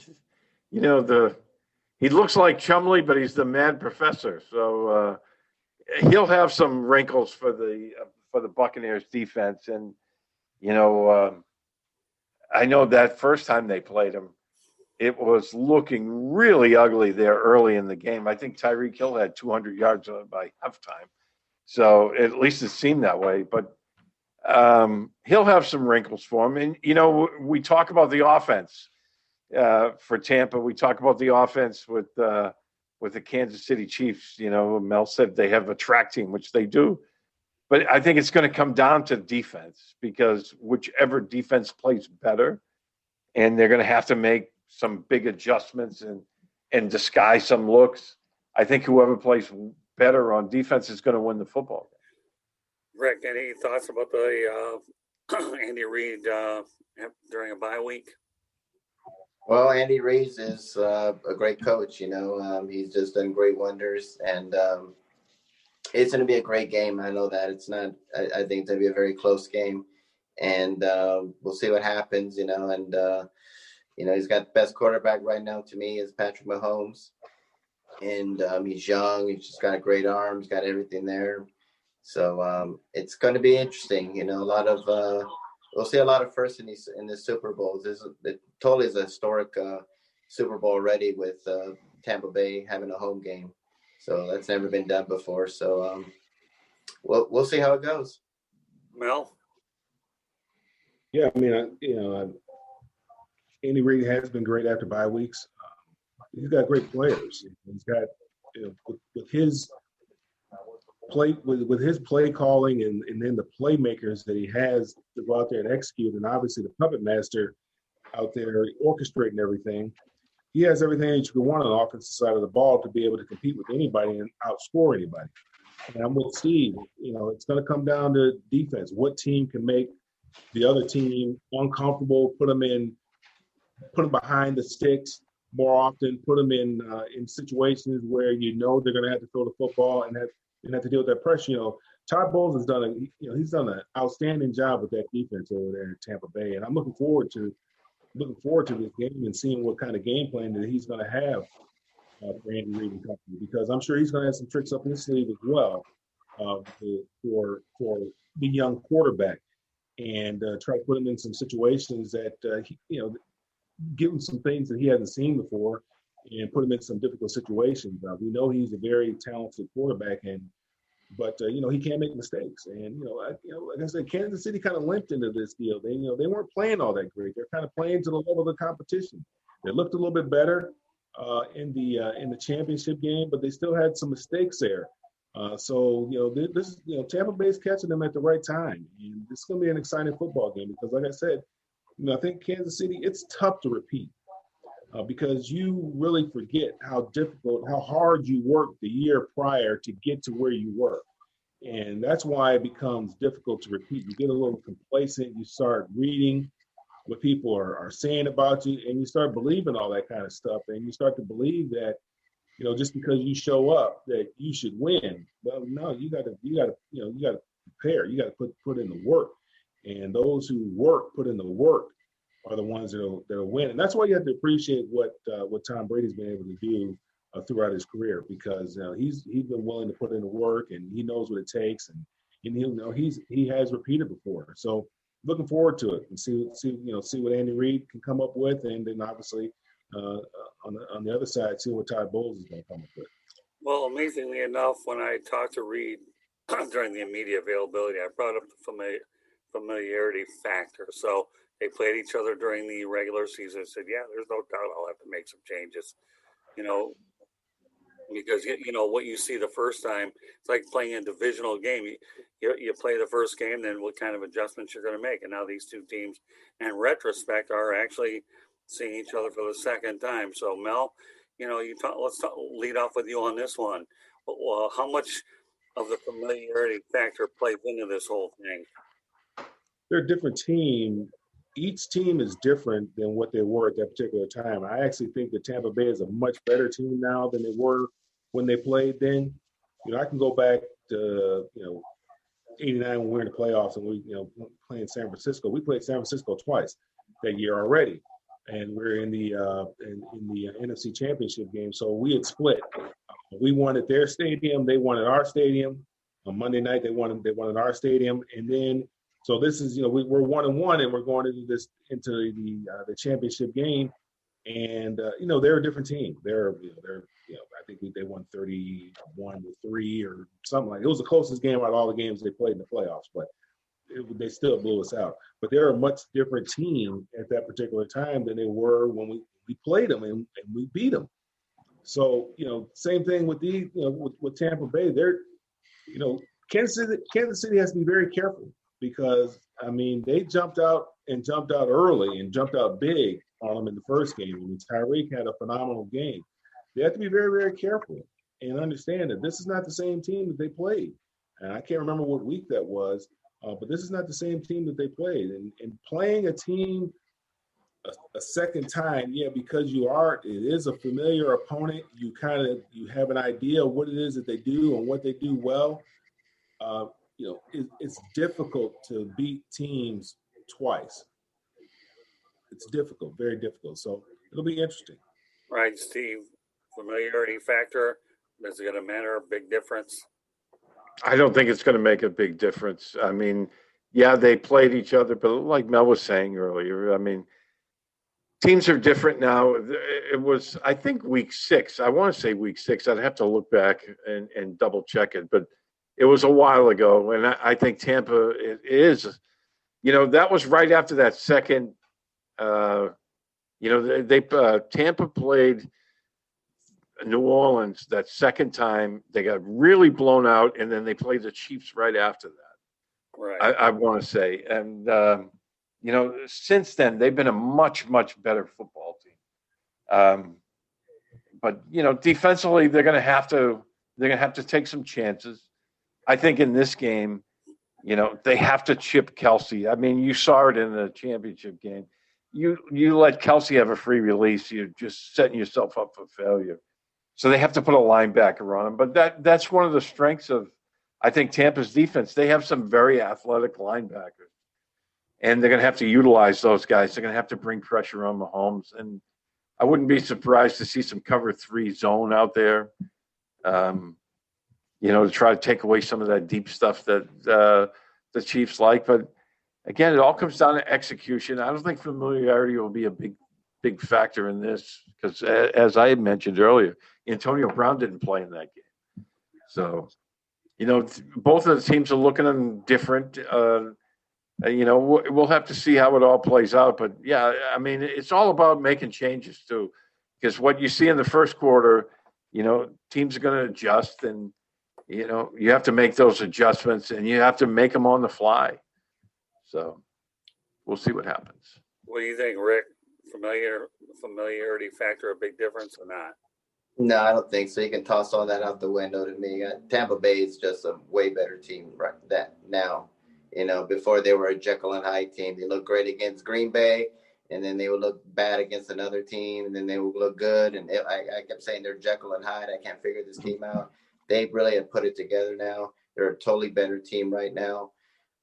he looks like Chumley, but he's the mad professor. So he'll have some wrinkles for the Buccaneers defense. And, I know that first time they played him, it was looking really ugly there early in the game. I think Tyreek Hill had 200 yards by halftime. So at least it seemed that way. But he'll have some wrinkles for him. And, we talk about the offense for Tampa. We talk about the offense with the Kansas City Chiefs. Mel said they have a track team, which they do. But I think it's going to come down to defense, because whichever defense plays better, and they're going to have to make some big adjustments and disguise some looks. I think whoever plays better on defense is going to win the football game. Rick, any thoughts about the Andy Reid during a bye week? Well, Andy Reid is a great coach. He's just done great wonders, and it's going to be a great game. I know that it's not. I think it's going to be a very close game, and we'll see what happens. And he's got the best quarterback right now to me is Patrick Mahomes, and he's young. He's just got a great arm. He's got everything there. So it's going to be interesting. A lot of we'll see a lot of firsts in the Super Bowls. It totally is a historic Super Bowl already with Tampa Bay having a home game. So that's never been done before. So we'll see how it goes. Mel? Yeah, I mean, Andy Reid has been great after bye weeks. He's got great players. He's got, with his play calling and then the playmakers that he has to go out there and execute, and obviously the puppet master out there orchestrating everything. He has everything that you could want on the offensive side of the ball to be able to compete with anybody and outscore anybody. And I'm with Steve. It's going to come down to defense. What team can make the other team uncomfortable, put them behind the sticks more often, put them in situations where they're going to have to throw the football and have to deal with that pressure. Todd Bowles has done he's done an outstanding job with that defense over there in Tampa Bay, and I'm looking forward to this game and seeing what kind of game plan that he's going to have for Andy Reid and company, because I'm sure he's going to have some tricks up his sleeve as well for the young quarterback, and try to put him in some situations that give him some things that he hasn't seen before and put him in some difficult situations. We know he's a very talented quarterback, but he can't make mistakes. And like I said, Kansas City kind of limped into this deal. They weren't playing all that great. They're kind of playing to the level of the competition. They looked a little bit better in the championship game, but they still had some mistakes there. So this Tampa Bay's catching them at the right time, and it's going to be an exciting football game because, like I said, I think Kansas City, it's tough to repeat because you really forget how hard you worked the year prior to get to where you were. And that's why it becomes difficult to repeat. You get a little complacent. You start reading what people are saying about you, and you start believing all that kind of stuff. And you start to believe that, just because you show up that you should win. Well, no, you got to prepare. You got to put in the work. And those who put in the work, are the ones that'll win. And that's why you have to appreciate what Tom Brady's been able to do throughout his career, because he's been willing to put in the work, and he knows what it takes, and he has repeated before. So looking forward to it and see what Andy Reid can come up with, and then obviously on the other side, see what Todd Bowles is going to come up with. Well, amazingly enough, when I talked to Reid during the immediate availability, I brought up the familiarity factor. So they played each other during the regular season. I said, yeah, there's no doubt I'll have to make some changes, because what you see the first time, it's like playing a divisional game. You play the first game, then what kind of adjustments you're going to make. And now these two teams, in retrospect, are actually seeing each other for the second time. So Mel, let's lead off with you on this one. How much of the familiarity factor plays into this whole thing? They're a different team. Each team is different than what they were at that particular time. I actually think that Tampa Bay is a much better team now than they were when they played then. I can go back to, 89 when we were in the playoffs and we, playing San Francisco. We played San Francisco twice that year already. And we're in the NFC Championship game. So we had split. We won at their stadium. They won at our stadium. On Monday night, they won at our stadium. And then, so this is, we're 1-1, and we're going into the championship game, and they're a different team. They're I think they won 31-3 or something like. It was the closest game out of all the games they played in the playoffs, but they still blew us out. But they're a much different team at that particular time than they were when we played them and we beat them. So same thing with with Tampa Bay. They're Kansas City has to be very careful. Because, they jumped out early and jumped out big on them in the first game. Tyreek had a phenomenal game. They have to be very, very careful and understand that this is not the same team that they played. And I can't remember what week that was, but this is not the same team that they played. And playing a team a second time, because it is a familiar opponent. You have an idea of what it is that they do and what they do well. It's difficult to beat teams twice. It's difficult, very difficult. So it'll be interesting. Right, Steve. Familiarity factor, is it going to matter? A big difference? I don't think it's going to make a big difference. yeah, they played each other, but like Mel was saying earlier, I mean, teams are different now. It was, I think, week 6. I want to say week 6. I'd have to look back and double check it, but it was a while ago. And I think Tampa is, that was right after that second. Tampa played New Orleans that second time. They got really blown out, and then they played the Chiefs right after that. Right. I want to say, and since then they've been a much, much better football team. But defensively, they're going to have to take some chances. I think in this game, they have to chip Kelsey. I mean, you saw it in the championship game. You let Kelsey have a free release, you're just setting yourself up for failure. So they have to put a linebacker on him. But that's one of the strengths of, I think, Tampa's defense. They have some very athletic linebackers. And they're going to have to utilize those guys. They're going to have to bring pressure on Mahomes. And I wouldn't be surprised to see some cover 3 zone out there, to try to take away some of that deep stuff that the Chiefs like. But, again, it all comes down to execution. I don't think familiarity will be a big factor in this because, as I had mentioned earlier, Antonio Brown didn't play in that game. So, both of the teams are looking at them different. We'll have to see how it all plays out. But, yeah, I mean, it's all about making changes, too, because what you see in the first quarter, teams are going to adjust, and, you have to make those adjustments, and you have to make them on the fly. So we'll see what happens. What do you think, Rick? Familiarity factor a big difference or not? No, I don't think so. You can toss all that out the window to me. Tampa Bay is just a way better team right now. Before they were a Jekyll and Hyde team. They look great against Green Bay, and then they would look bad against another team, and then they would look good. And I kept saying they're Jekyll and Hyde. I can't figure this team out. They really have put it together now. They're a totally better team right now.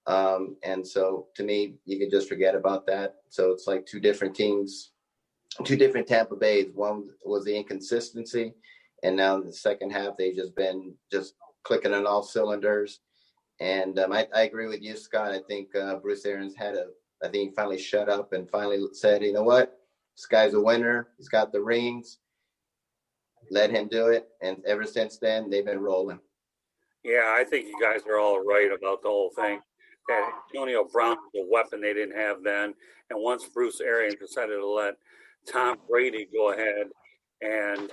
And so, to me, you could just forget about that. So it's like 2 different teams, 2 different Tampa Bays. One was the inconsistency, and now in the second half, they've just been clicking on all cylinders. And I agree with you, Scott. I think Bruce Arians I think he finally shut up and finally said, you know what, this guy's a winner. He's got the rings. Let him do it. And ever since then, they've been rolling. Yeah, I think you guys are all right about the whole thing. That Antonio Brown was a weapon they didn't have then. And once Bruce Arians decided to let Tom Brady go ahead and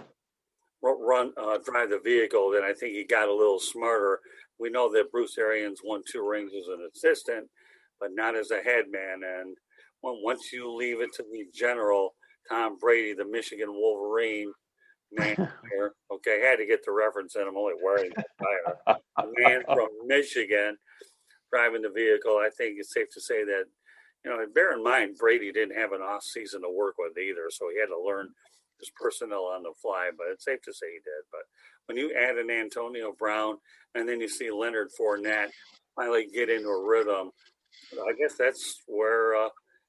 drive the vehicle, then I think he got a little smarter. We know that Bruce Arians won 2 rings as an assistant, but not as a head man. And once you leave it to the general, Tom Brady, the Michigan Wolverine, man, okay, had to get the reference in. I'm only wearing the tire. A man from Michigan driving the vehicle. I think it's safe to say that, bear in mind, Brady didn't have an off season to work with either, so he had to learn his personnel on the fly. But it's safe to say he did. But when you add an Antonio Brown and then you see Leonard Fournette finally get into a rhythm, I guess that's where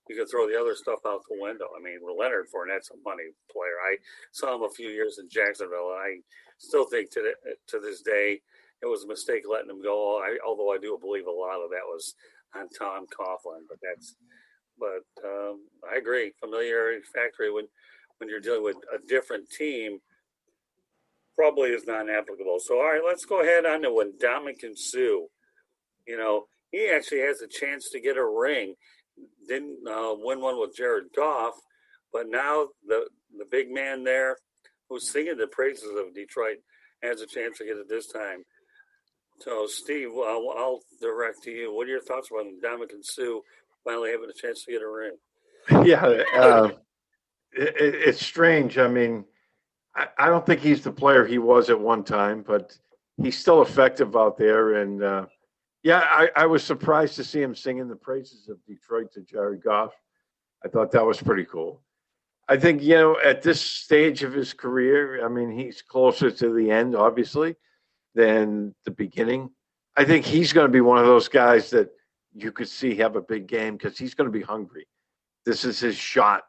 you can throw the other stuff out the window. I mean, Leonard Fournette's a money player. I saw him a few years in Jacksonville, and I still think to this day it was a mistake letting him go. Although I do believe a lot of that was on Tom Coughlin. But I agree. Familiarity factor when you're dealing with a different team probably is not applicable. So, all right, let's go ahead on to Ndamukong Suh. He actually has a chance to get a ring. Didn't win one with Jared Goff, but now the big man there who's singing the praises of Detroit has a chance to get it this time. So, Steve, I'll direct to you. What are your thoughts about Ndamukong Suh finally having a chance to get a ring? Yeah, it's strange. I mean, I don't think he's the player he was at one time, but he's still effective out there. And, I was surprised to see him singing the praises of Detroit to Jared Goff. I thought that was pretty cool. I think, at this stage of his career, I mean, he's closer to the end, obviously, than the beginning. I think he's going to be one of those guys that you could see have a big game because he's going to be hungry. This is his shot,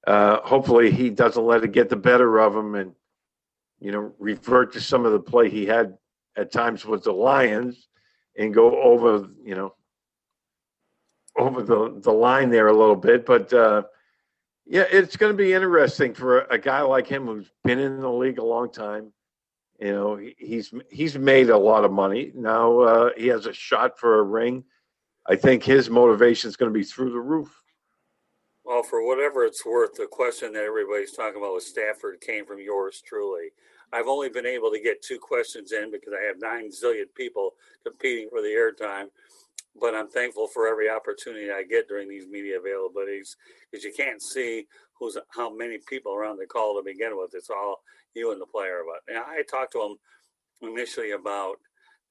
Hopefully he doesn't let it get the better of him and, revert to some of the play he had at times with the Lions and go over, over the line there a little bit, but yeah, it's going to be interesting for a guy like him who's been in the league a long time. You know, he's made a lot of money. Now he has a shot for a ring. I think his motivation is going to be through the roof. Well, for whatever it's worth, the question that everybody's talking about with Stafford came from yours truly. I've only been able to get 2 questions in because I have 9 zillion people competing for the airtime. But I'm thankful for every opportunity I get during these media availabilities because you can't see how many people are on the call to begin with. It's all you and the player. But I talked to him initially about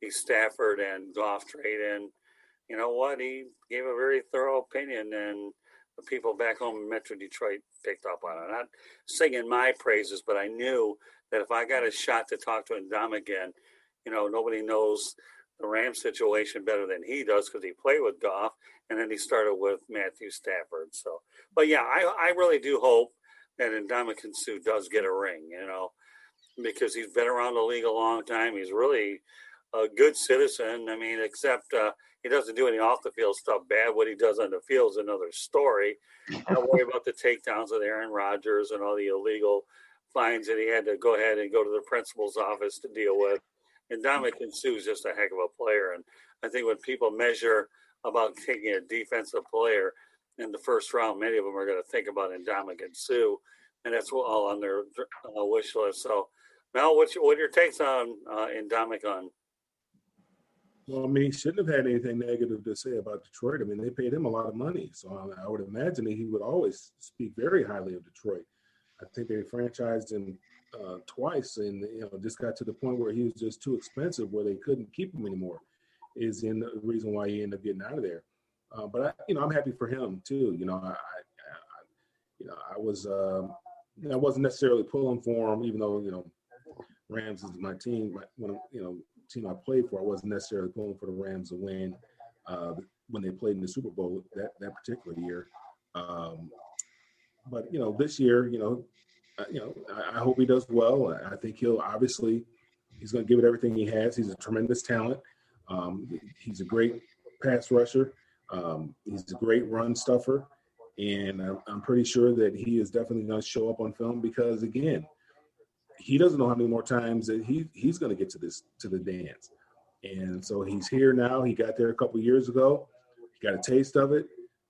the Stafford and Goff trade, and you know what? He gave a very thorough opinion, and the people back home in Metro Detroit picked up on it. Not singing my praises, but I knew that if I got a shot to talk to Ndam again, you know, nobody knows the Rams situation better than he does because he played with Goff, and then he started with Matthew Stafford. So, but yeah, I really do hope that Ndamukong Suh does get a ring, you know, because he's been around the league a long time. He's really a good citizen. I mean, except he doesn't do any off the field stuff bad. What he does on the field is another story. Don't worry about the takedowns with Aaron Rodgers and all the illegal fines that he had to go ahead and go to the principal's office to deal with. And Ndamukong Suh is just a heck of a player. And I think when people measure about taking a defensive player in the first round, many of them are going to think about Ndamukong Suh, and that's all on their wish list. So, Mel, what are your takes on Ndamukong? Well, I mean, he shouldn't have had anything negative to say about Detroit. I mean, they paid him a lot of money, so I would imagine that he would always speak very highly of Detroit. I think they franchised him twice, and just got to the point where he was just too expensive, where they couldn't keep him anymore. Is in the reason why he ended up getting out of there. But I'm happy for him too. I wasn't necessarily pulling for him, even though Rams is my team. Team I played for, I wasn't necessarily pulling for the Rams to win when they played in the Super Bowl that particular year. But this year, I hope he does well. I think he's going to give it everything he has. He's a tremendous talent. He's a great pass rusher. He's a great run stuffer. And I'm pretty sure that he is definitely going to show up on film because, again, he doesn't know how many more times that he's going to get to the dance. And so he's here now. He got there a couple of years ago. He got a taste of it.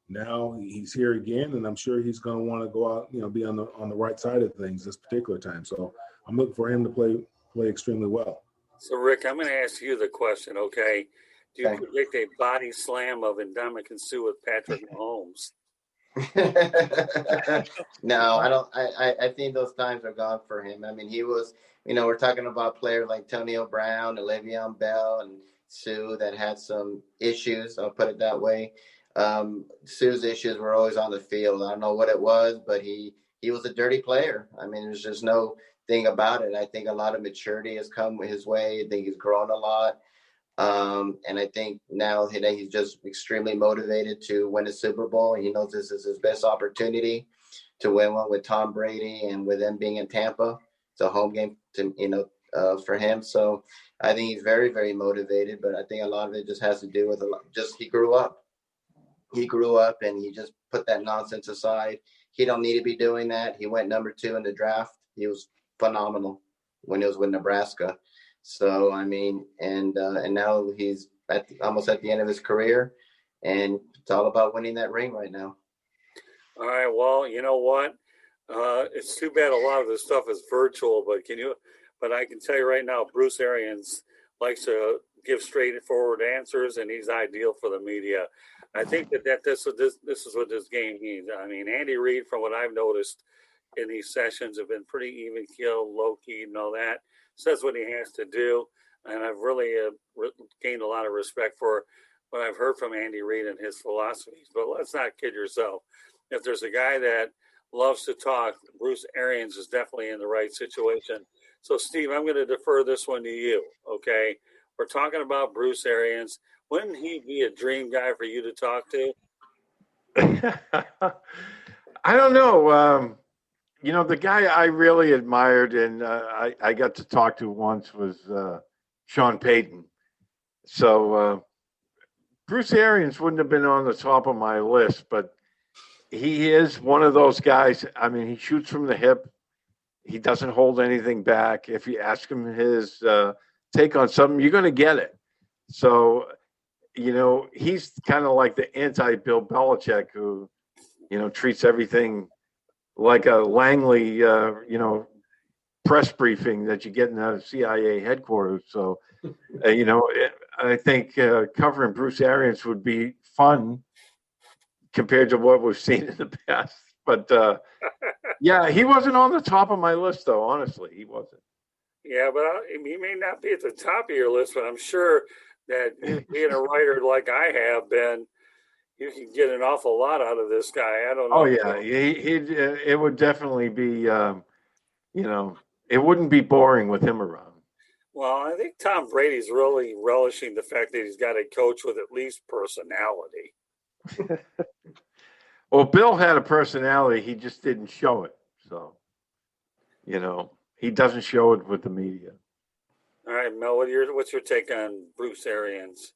Now he's here again, and I'm sure he's going to want to go out, be on the right side of things this particular time. So I'm looking for him to play extremely well. So, Rick, I'm going to ask you the question, okay? Do you predict a body slam of Ndamukong Suh with Patrick Mahomes? No, I don't. I think those times are gone for him. I mean, he was, we're talking about players like Antonio Brown, Le'Veon Bell, and Suh that had some issues. I'll put it that way. Suh's issues were always on the field. I don't know what it was, but he was a dirty player. I mean, there's just no thing about it. I think a lot of maturity has come his way. I think he's grown a lot. And I think now that he's just extremely motivated to win a Super Bowl. He knows this is his best opportunity to win one with Tom Brady, and with them being in Tampa, it's a home game for him. So I think he's very, very motivated, but I think a lot of it just has to do with he grew up. He grew up and he just put that nonsense aside. He don't need to be doing that. He went number 2 in the draft. He was phenomenal when he was with Nebraska. So, I mean, and now he's almost at the end of his career, and it's all about winning that ring right now. All right. Well, you know what? It's too bad a lot of this stuff is virtual, but I can tell you right now, Bruce Arians likes to give straightforward answers, and he's ideal for the media. I think that this is what this game needs. I mean, Andy Reid, from what I've noticed in these sessions, have been pretty even keel, low key, and all that. Says what he has to do, and I've really gained a lot of respect for what I've heard from Andy Reid and his philosophies. But let's not kid yourself. If there's a guy that loves to talk, Bruce Arians is definitely in the right situation. So, Steve, I'm going to defer this one to you, okay? We're talking about Bruce Arians. Wouldn't he be a dream guy for you to talk to? I don't know. The guy I really admired and I got to talk to once was Sean Payton. So Bruce Arians wouldn't have been on the top of my list, but he is one of those guys. I mean, he shoots from the hip. He doesn't hold anything back. If you ask him his take on something, you're going to get it. So, he's kind of like the anti-Bill Belichick who, treats everything like a Langley, press briefing that you get in the CIA headquarters. So, I think covering Bruce Arians would be fun compared to what we've seen in the past. But yeah, he wasn't on the top of my list, though. Honestly, he wasn't. Yeah, but he may not be at the top of your list, but I'm sure that being a writer like I have been, you can get an awful lot out of this guy. I don't know. Oh yeah, it would definitely be. It wouldn't be boring with him around. Well, I think Tom Brady's really relishing the fact that he's got a coach with at least personality. Well, Bill had a personality. He just didn't show it. So, he doesn't show it with the media. All right, Mel, what's your take on Bruce Arians?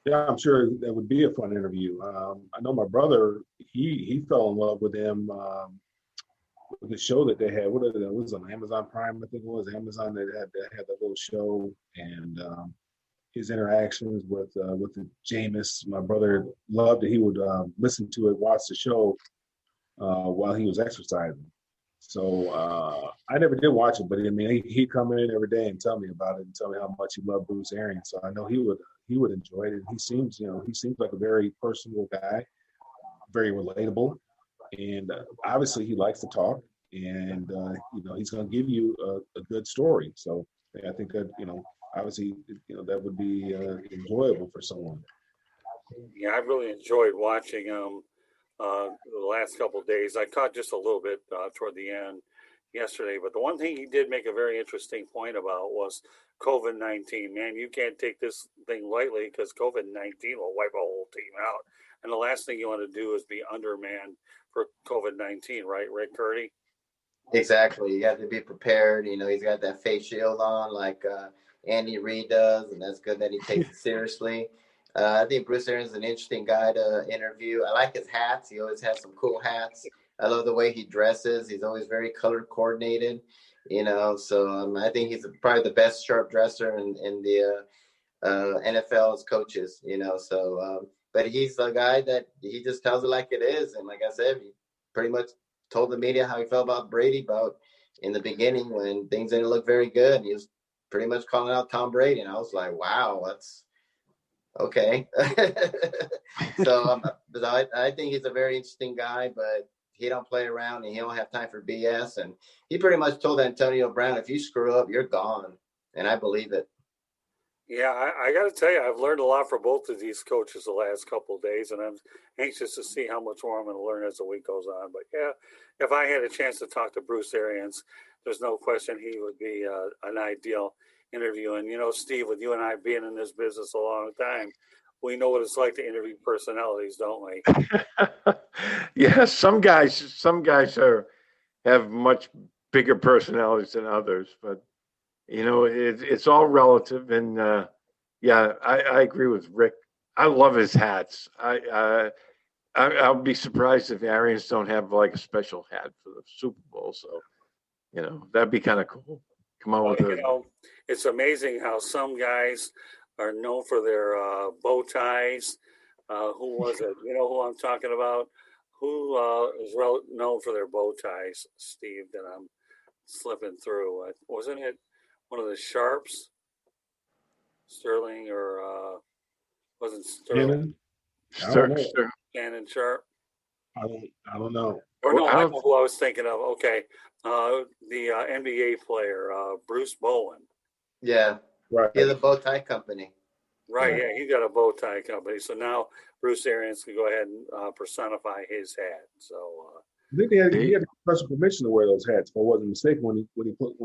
Yeah, I'm sure that would be a fun interview. I know my brother, he fell in love with him with the show that they had. It was on Amazon Prime, I think it was Amazon that had that little show, and his interactions with the Jameis. My brother loved it. He would listen to it, watch the show while he was exercising. So I never did watch it, but I mean, he'd come in every day and tell me about it and tell me how much he loved Bruce Arians. So I know he would enjoy it. And he seems like a very personable guy, very relatable, and obviously he likes to talk, and he's going to give you a good story. So I think that obviously that would be enjoyable for someone. Yeah, I really enjoyed watching him the last couple of days. I caught just a little bit toward the end yesterday, but the one thing he did make a very interesting point about was COVID-19. Man, you can't take this thing lightly because COVID-19 will wipe a whole team out. And the last thing you want to do is be undermanned for COVID-19, right, Rick Curti? Exactly. You have to be prepared. He's got that face shield on like Andy Reid does, and that's good that he takes it seriously. I think Bruce Arians is an interesting guy to interview. I like his hats. He always has some cool hats. I love the way he dresses. He's always very color coordinated, so I think he's probably the best sharp dresser in the NFL as coaches, but he's a guy that he just tells it like it is. And like I said, he pretty much told the media how he felt about Brady in the beginning when things didn't look very good. He was pretty much calling out Tom Brady. And I was like, wow, that's okay. So I think he's a very interesting guy, but he don't play around and he don't have time for BS. And he pretty much told Antonio Brown, if you screw up, you're gone. And I believe it. Yeah, I got to tell you, I've learned a lot from both of these coaches the last couple of days, and I'm anxious to see how much more I'm going to learn as the week goes on. But yeah, if I had a chance to talk to Bruce Arians, there's no question he would be an ideal interview. And, Steve, with you and I being in this business a long time, we know what it's like to interview personalities, don't we? Yeah, some guys have much bigger personalities than others, but it's all relative. And I agree with Rick. I love his hats. I'll be surprised if Arians don't have like a special hat for the Super Bowl. So that'd be kind of cool. Come on with it. It's amazing how some guys are known for their bow ties. Who was it? You know who I'm talking about? Who is known for their bow ties, Steve, that I'm slipping through? Wasn't it one of the Sharps? Sterling or wasn't Sterling? Shannon Sharp? I don't know. Or no, I know who I was thinking of. Okay. The NBA player, Bruce Bowen. Yeah. Right. He has a bow tie company. Right, yeah, he's got a bow tie company. So now Bruce Arians can go ahead and personify his hat. So I think he had special permission to wear those hats, if I wasn't mistaken, when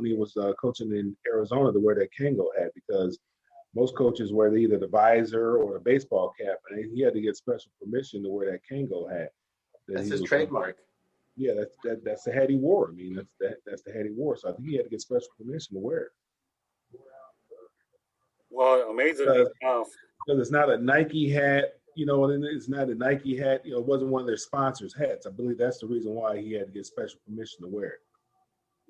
he was coaching in Arizona, to wear that Kango hat, because most coaches wear either the visor or the baseball cap, and he had to get special permission to wear that Kango hat. That's his trademark. Yeah, that's the hat he wore. I mean, that's the hat he wore. So I think he had to get special permission to wear it. Well, amazingly because enough, it's not a Nike hat. And it's not a Nike hat. It wasn't one of their sponsors' hats. I believe that's the reason why he had to get special permission to wear it.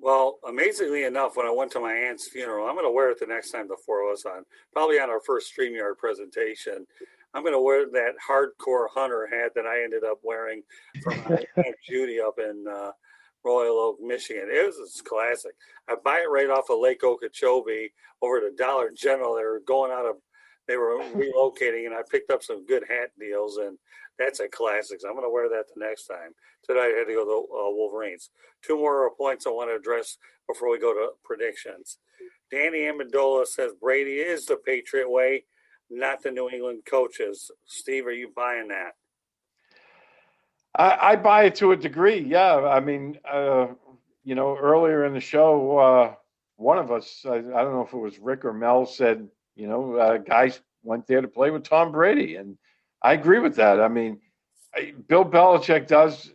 well, amazingly enough, when I went to my aunt's funeral, I'm going to wear it the next time the four of us on, probably on our first StreamYard presentation. I'm going to wear that hardcore hunter hat that I ended up wearing from my Aunt Judy up in Royal Oak, Michigan. It's classic. I buy it right off of Lake Okeechobee over to Dollar General. They were relocating, and I picked up some good hat deals, and that's a classic. So I'm going to wear that the next time. Tonight I had to go to the Wolverines. Two more points I want to address before we go to predictions. Danny Amendola says Brady is the Patriot way, not the New England coaches. Steve, are you buying that? I buy it to a degree. Yeah. I mean, earlier in the show, one of us, I don't know if it was Rick or Mel, said, guys went there to play with Tom Brady. And I agree with that. I mean, Bill Belichick does.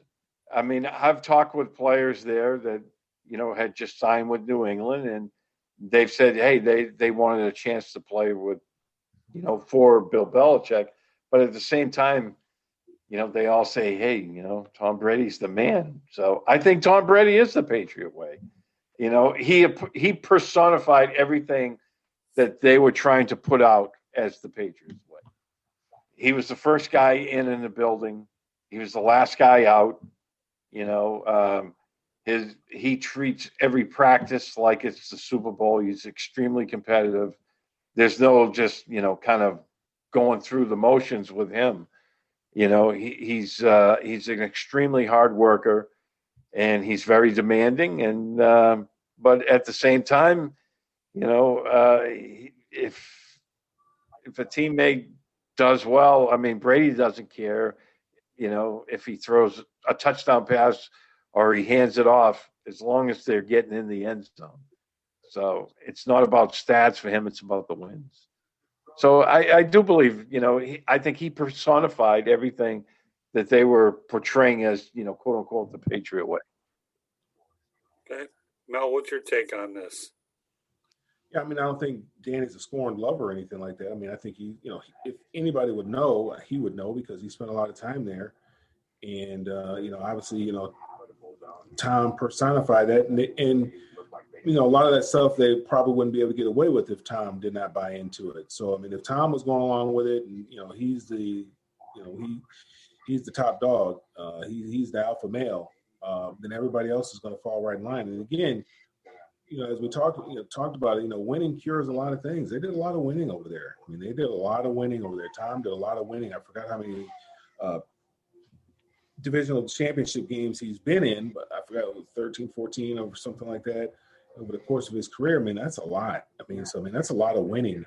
I mean, I've talked with players there that, had just signed with New England, and they've said, hey, they wanted a chance to play with, for Bill Belichick. But at the same time, they all say, hey, Tom Brady's the man. So I think Tom Brady is the Patriot way. He personified everything that they were trying to put out as the Patriots way. He was the first guy in the building. He was the last guy out. He treats every practice like it's the Super Bowl. He's extremely competitive. There's no just, kind of going through the motions with him. He's an extremely hard worker, and he's very demanding. And but at the same time, if a teammate does well, I mean, Brady doesn't care, if he throws a touchdown pass or he hands it off, as long as they're getting in the end zone. So it's not about stats for him; it's about the wins. So I do believe, I think he personified everything that they were portraying as, quote unquote, the Patriot way. Okay. Mel, what's your take on this? Yeah, I mean, I don't think Danny's a scorned lover or anything like that. I mean, I think if anybody would know, he would know because he spent a lot of time there. And, obviously, Tom personified that. And a lot of that stuff they probably wouldn't be able to get away with if Tom did not buy into it. So, I mean, if Tom was going along with it and, he's the, he's the top dog, he's the alpha male, then everybody else is going to fall right in line. And again, as we talked about it, winning cures a lot of things. They did a lot of winning over there. I mean, they did a lot of winning over there. Tom did a lot of winning. I forgot how many divisional championship games he's been in, but I forgot it was 13, 14 or something like that over the course of his career. I mean, that's a lot. That's a lot of winning.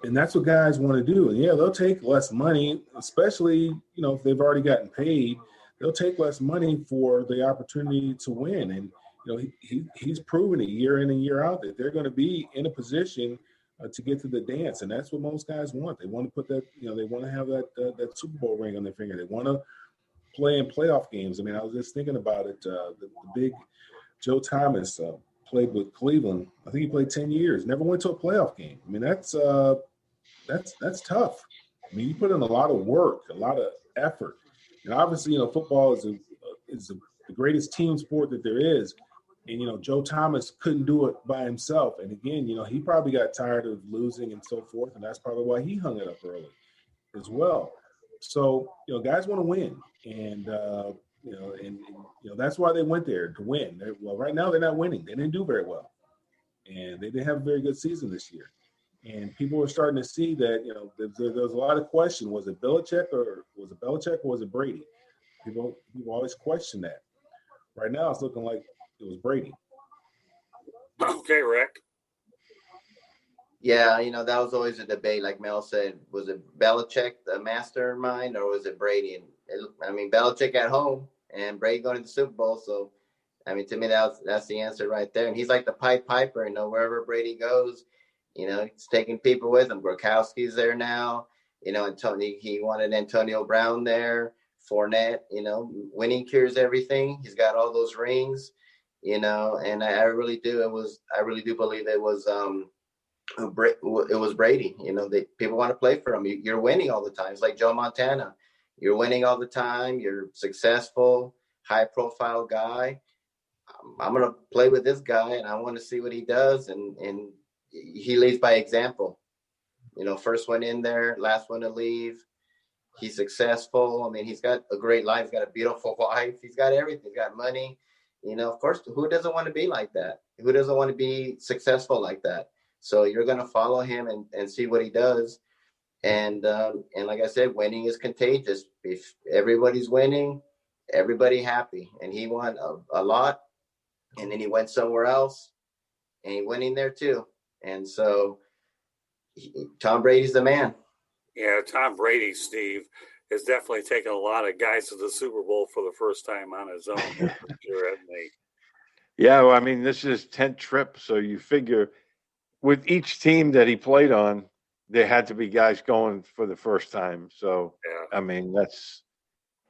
And that's what guys want to do. And yeah, they'll take less money, especially, if they've already gotten paid, they'll take less money for the opportunity to win. And, he's proven it year in and year out that they're going to be in a position to get to the dance. And that's what most guys want. They want to put that, they want to have that Super Bowl ring on their finger. They want to play in playoff games. I mean, I was just thinking about it. The big Joe Thomas played with Cleveland. I think he played 10 years, never went to a playoff game. I mean, that's tough. I mean, you put in a lot of work, a lot of effort. And obviously, football is the greatest team sport that there is. And, Joe Thomas couldn't do it by himself. And again, he probably got tired of losing and so forth. And that's probably why he hung it up early as well. So, guys want to win. And, that's why they went there to win. Right now they're not winning. They didn't do very well. And they didn't have a very good season this year. And people are starting to see that, there's a lot of question. Was it Belichick or was it Brady? People always question that. Right now it's looking like it was Brady. Okay, Rick. Yeah, that was always a debate. Like Mel said, was it Belichick, the mastermind, or was it Brady? And Belichick at home and Brady going to the Super Bowl. So, to me, that's the answer right there. And he's like the Pied Piper. Wherever Brady goes, he's taking people with him. Gronkowski's there now. He wanted Antonio Brown there. Fournette. Winning cures everything. He's got all those rings. And I really do. I really do believe it was it was Brady. People want to play for him. You're winning all the time. It's like Joe Montana. You're winning all the time. You're successful, high-profile guy. I'm going to play with this guy, and I want to see what he does. And he leads by example. First one in there, last one to leave. He's successful. I mean, he's got a great life. He's got a beautiful wife. He's got everything. He's got money. Of course, who doesn't want to be like that? Who doesn't want to be successful like that? So you're going to follow him and see what he does. And like I said, winning is contagious. If everybody's winning, everybody happy. And he won a lot. And then he went somewhere else, and he went in there too. And so Tom Brady's the man. Yeah, Tom Brady, Steve, has definitely taken a lot of guys to the Super Bowl for the first time on his own. Sure, hasn't he? Yeah, well, I mean, this is his 10th trip, so you figure with each team that he played on, there had to be guys going for the first time. So, yeah. I mean,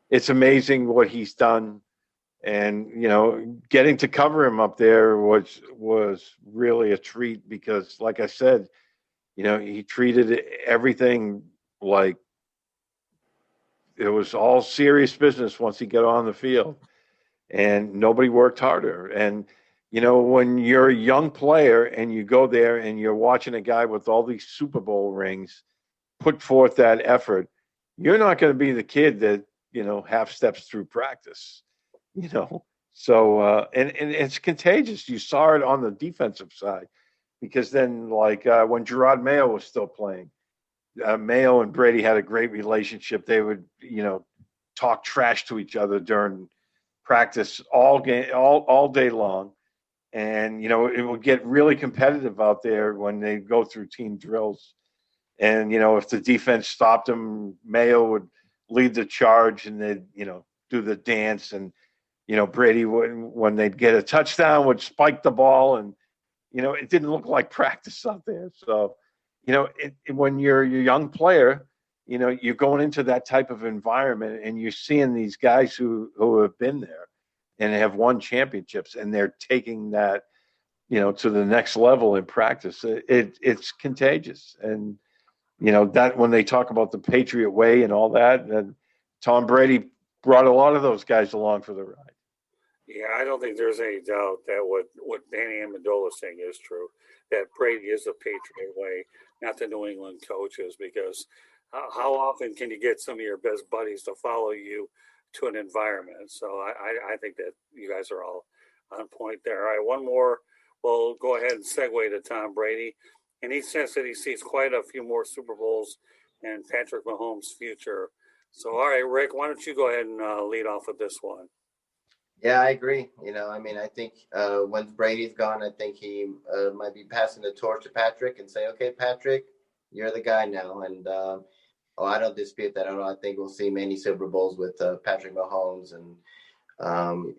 it's amazing what he's done. And, getting to cover him up there was really a treat because, like I said, he treated everything like it was all serious business once he got on the field. And nobody worked harder. And, when you're a young player and you go there and you're watching a guy with all these Super Bowl rings put forth that effort, you're not going to be the kid that, half steps through practice. So and it's contagious. You saw it on the defensive side because then when Gerard Mayo was still playing, Mayo and Brady had a great relationship. They would, talk trash to each other during practice all day long. And, it would get really competitive out there when they go through team drills. And, if the defense stopped them, Mayo would lead the charge and they'd, do the dance. And, Brady would, when they'd get a touchdown, would spike the ball. And, it didn't look like practice out there. So, when you're a young player, you're going into that type of environment and you're seeing these guys who have been there and have won championships and they're taking that, to the next level in practice. It's contagious. And, that when they talk about the Patriot way and all that, and Tom Brady brought a lot of those guys along for the ride. Yeah, I don't think there's any doubt that what Danny Amendola is saying is true, that Brady is the Patriot way, not the New England coaches, because how often can you get some of your best buddies to follow you to an environment? So I think that you guys are all on point there. All right, one more. We'll go ahead and segue to Tom Brady. And he says that he sees quite a few more Super Bowls in Patrick Mahomes' future. So, all right, Rick, why don't you go ahead and lead off with this one? Yeah, I agree. I think once Brady's gone, I think he might be passing the torch to Patrick and say, okay, Patrick, you're the guy now. And I don't dispute that. I think we'll see many Super Bowls with Patrick Mahomes.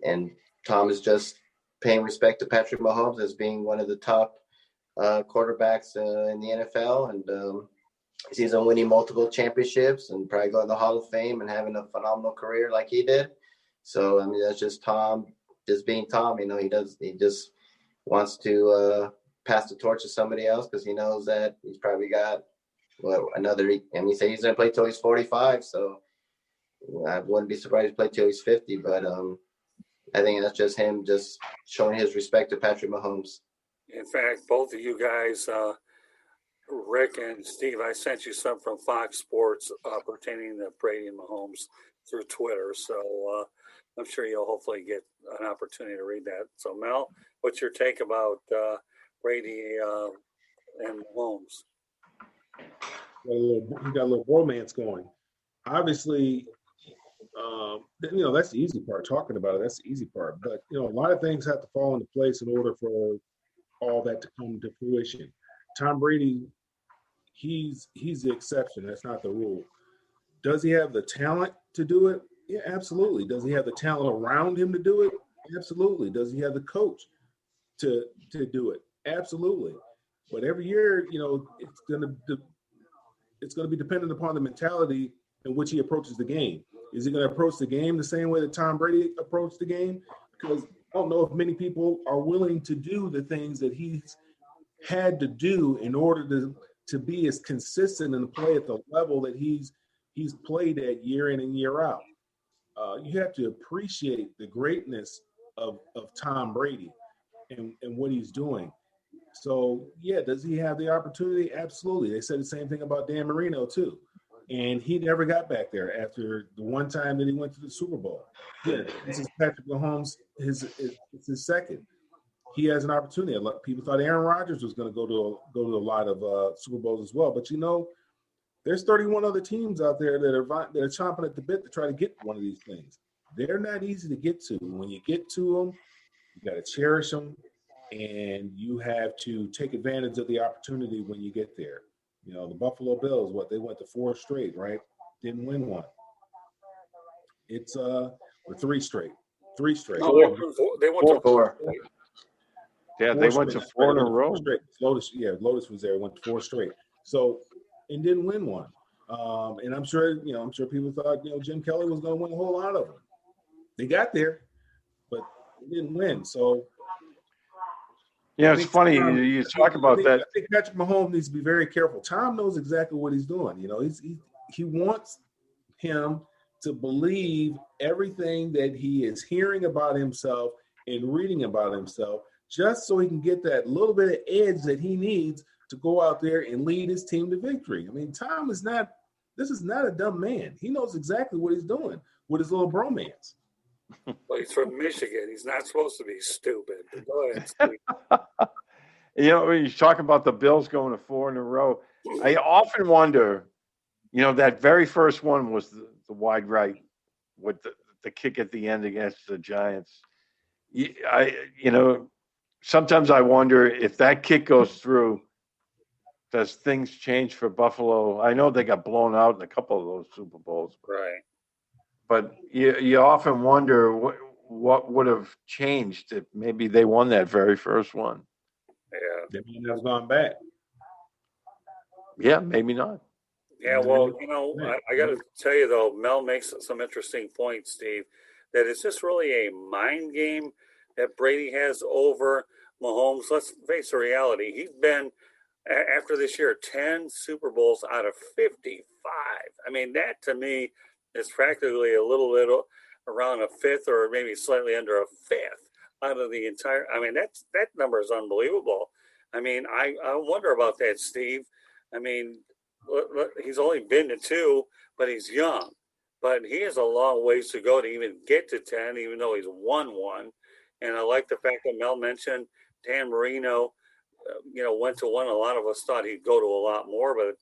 And Tom is just paying respect to Patrick Mahomes as being one of the top quarterbacks in the NFL. And he's winning multiple championships and probably going to the Hall of Fame and having a phenomenal career like he did. So, that's just Tom, just being Tom. He just wants to pass the torch to somebody else because he knows that he's probably got another. He said he's going to play till he's 45. So I wouldn't be surprised to play till he's 50. But I think that's just him just showing his respect to Patrick Mahomes. In fact, both of you guys, Rick and Steve, I sent you some from Fox Sports pertaining to Brady and Mahomes through Twitter. So I'm sure you'll hopefully get an opportunity to read that. So, Mel, what's your take about Brady and Mahomes? You got a little romance going. Obviously, that's the easy part. Talking about it, that's the easy part. But, a lot of things have to fall into place in order for all that to come to fruition. Tom Brady, he's the exception. That's not the rule. Does he have the talent to do it? Yeah, absolutely. Does he have the talent around him to do it? Absolutely. Does he have the coach to do it? Absolutely. But every year, it's going to be dependent upon the mentality in which he approaches the game. Is he going to approach the game the same way that Tom Brady approached the game? Because I don't know if many people are willing to do the things that he's had to do in order to be as consistent and play at the level that he's played at year in and year out. You have to appreciate the greatness of Tom Brady and what he's doing. So, yeah, does he have the opportunity? Absolutely. They said the same thing about Dan Marino, too. And he never got back there after the one time that he went to the Super Bowl. Yeah, this is Patrick Mahomes. It's his second. He has an opportunity. A lot of people thought Aaron Rodgers was going to go to a lot of Super Bowls as well. But, there's 31 other teams out there that are chomping at the bit to try to get one of these things. They're not easy to get to. When you get to them, you got to cherish them, and you have to take advantage of the opportunity when you get there. The Buffalo Bills, they went to 4 straight, right? Didn't win one. It's or 3 straight. 3 straight. No, they went to 4. Yeah, they went to 4 in a row. Lotus was there. Went to 4 straight. So, and didn't win one. And I'm sure people thought, Jim Kelly was going to win a whole lot of them. They got there, but they didn't win. So, it's funny you talk about that. I think Patrick Mahomes needs to be very careful. Tom knows exactly what he's doing. He wants him to believe everything that he is hearing about himself and reading about himself, just so he can get that little bit of edge that he needs to go out there and lead his team to victory. I mean, Tom is not a dumb man. He knows exactly what he's doing with his little bromance. Well, he's from Michigan. He's not supposed to be stupid. But go ahead, Steve. When you talk about the Bills going to 4 in a row, I often wonder, that very first one was the wide right with the kick at the end against the Giants. Sometimes I wonder if that kick goes through, does things change for Buffalo? I know they got blown out in a couple of those Super Bowls. Right. But you often wonder what would have changed if maybe they won that very first one. Yeah. They may not have gone back. Yeah, maybe not. Yeah, well, I got to tell you, though, Mel makes some interesting points, Steve, that it's just really a mind game that Brady has over Mahomes. Let's face the reality. He's been, after this year, 10 Super Bowls out of 55. I mean, that to me is practically a little bit around a fifth or maybe slightly under a fifth out of the entire. I mean, that number is unbelievable. I mean, I wonder about that, Steve. I mean, he's only been to 2, but he's young. But he has a long ways to go to even get to 10, even though he's won 1. And I like the fact that Mel mentioned Dan Marino, went to 1. A lot of us thought he'd go to a lot more, but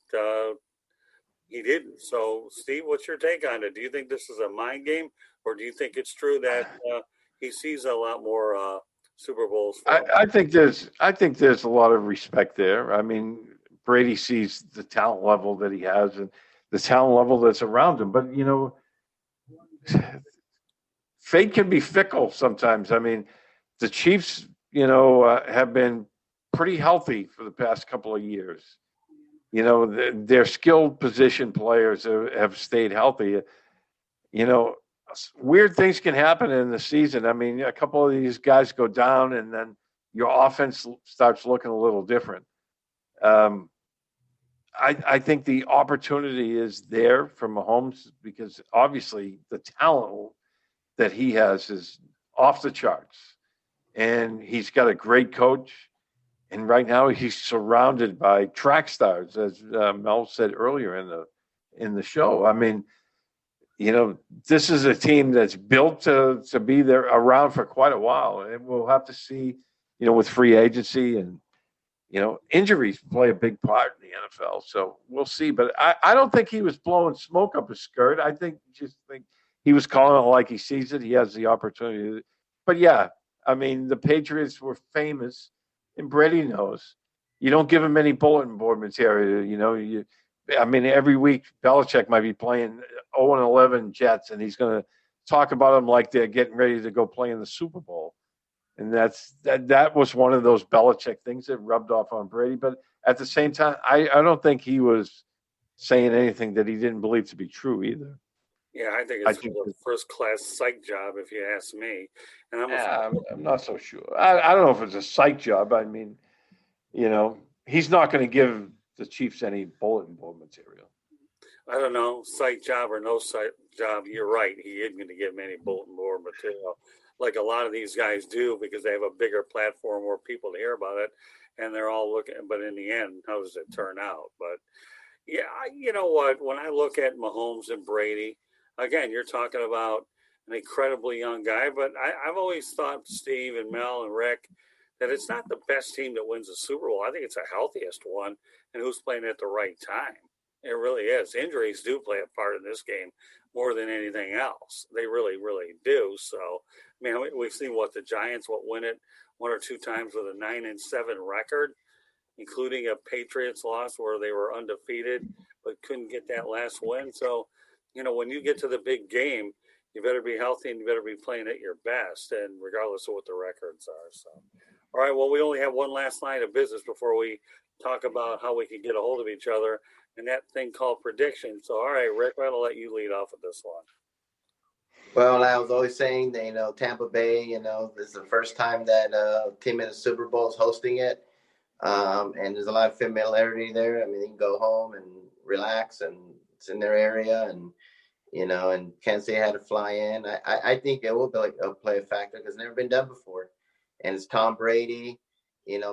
he didn't. So, Steve, what's your take on it? Do you think this is a mind game, or do you think it's true that he sees a lot more Super Bowls? I think there's a lot of respect there. I mean, Brady sees the talent level that he has and the talent level that's around him. But, fate can be fickle sometimes. I mean, the Chiefs, have been pretty healthy for the past couple of years. Their skilled position players have stayed healthy. Weird things can happen in the season. I mean, a couple of these guys go down and then your offense starts looking a little different. I think the opportunity is there for Mahomes because obviously the talent that he has is off the charts. And he's got a great coach. And right now he's surrounded by track stars, as Mel said earlier in the show. I mean, this is a team that's built to be there around for quite a while. And we'll have to see, with free agency and, injuries play a big part in the NFL. So we'll see. But I don't think he was blowing smoke up his skirt. I think he was calling it like he sees it. He has the opportunity. But, yeah, I mean, the Patriots were famous. And Brady knows. You don't give him any bulletin board material. Every week Belichick might be playing 0-11 Jets, and he's going to talk about them like they're getting ready to go play in the Super Bowl. And that was one of those Belichick things that rubbed off on Brady. But at the same time, I don't think he was saying anything that he didn't believe to be true either. Yeah, I think it's a first-class psych job, if you ask me. And I'm not so sure. I don't know if it's a psych job. I mean, he's not going to give the Chiefs any bulletin board material. I don't know, site job or no site job, you're right. He isn't going to give them any bulletin board material like a lot of these guys do because they have a bigger platform, more people to hear about it, and they're all looking. But in the end, how does it turn out? But yeah, you know what? When I look at Mahomes and Brady, again, you're talking about an incredibly young guy, but I've always thought, Steve and Mel and Rick, that it's not the best team that wins the Super Bowl. I think it's the healthiest one and who's playing at the right time. It really is. Injuries do play a part in this game more than anything else. They really, really do. So, I mean, we've seen the Giants win it 1 or 2 times with a 9-7 record, including a Patriots loss where they were undefeated but couldn't get that last win. So, when you get to the big game, you better be healthy and you better be playing at your best, and regardless of what the records are. So, all right, well, we only have one last line of business before we talk about how we can get a hold of each other, and that thing called prediction. So, all right, Rick, I'm going to let you lead off with this one. Well, I was always saying that, Tampa Bay, this is the first time that team in the Super Bowl is hosting it. And there's a lot of familiarity there. I mean, they can go home and relax, and it's in their area, and Kansas City had to fly in. I think it will play a factor because it's never been done before. And it's Tom Brady.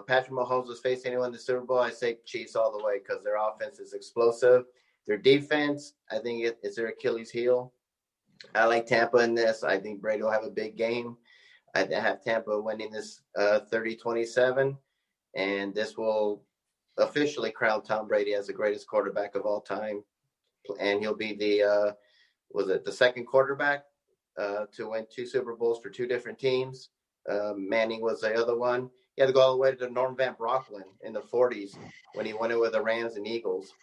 Patrick Mahomes was facing anyone in the Super Bowl, I say Chiefs all the way because their offense is explosive. Their defense, I think it's their Achilles heel. I like Tampa in this. I think Brady will have a big game. I have Tampa winning this 30-27. And this will officially crown Tom Brady as the greatest quarterback of all time. And he'll be the second quarterback to win 2 Super Bowls for 2 different teams. Manning was the other one. He had to go all the way to Norm Van Brocklin in the 40s when he won it with the Rams and Eagles.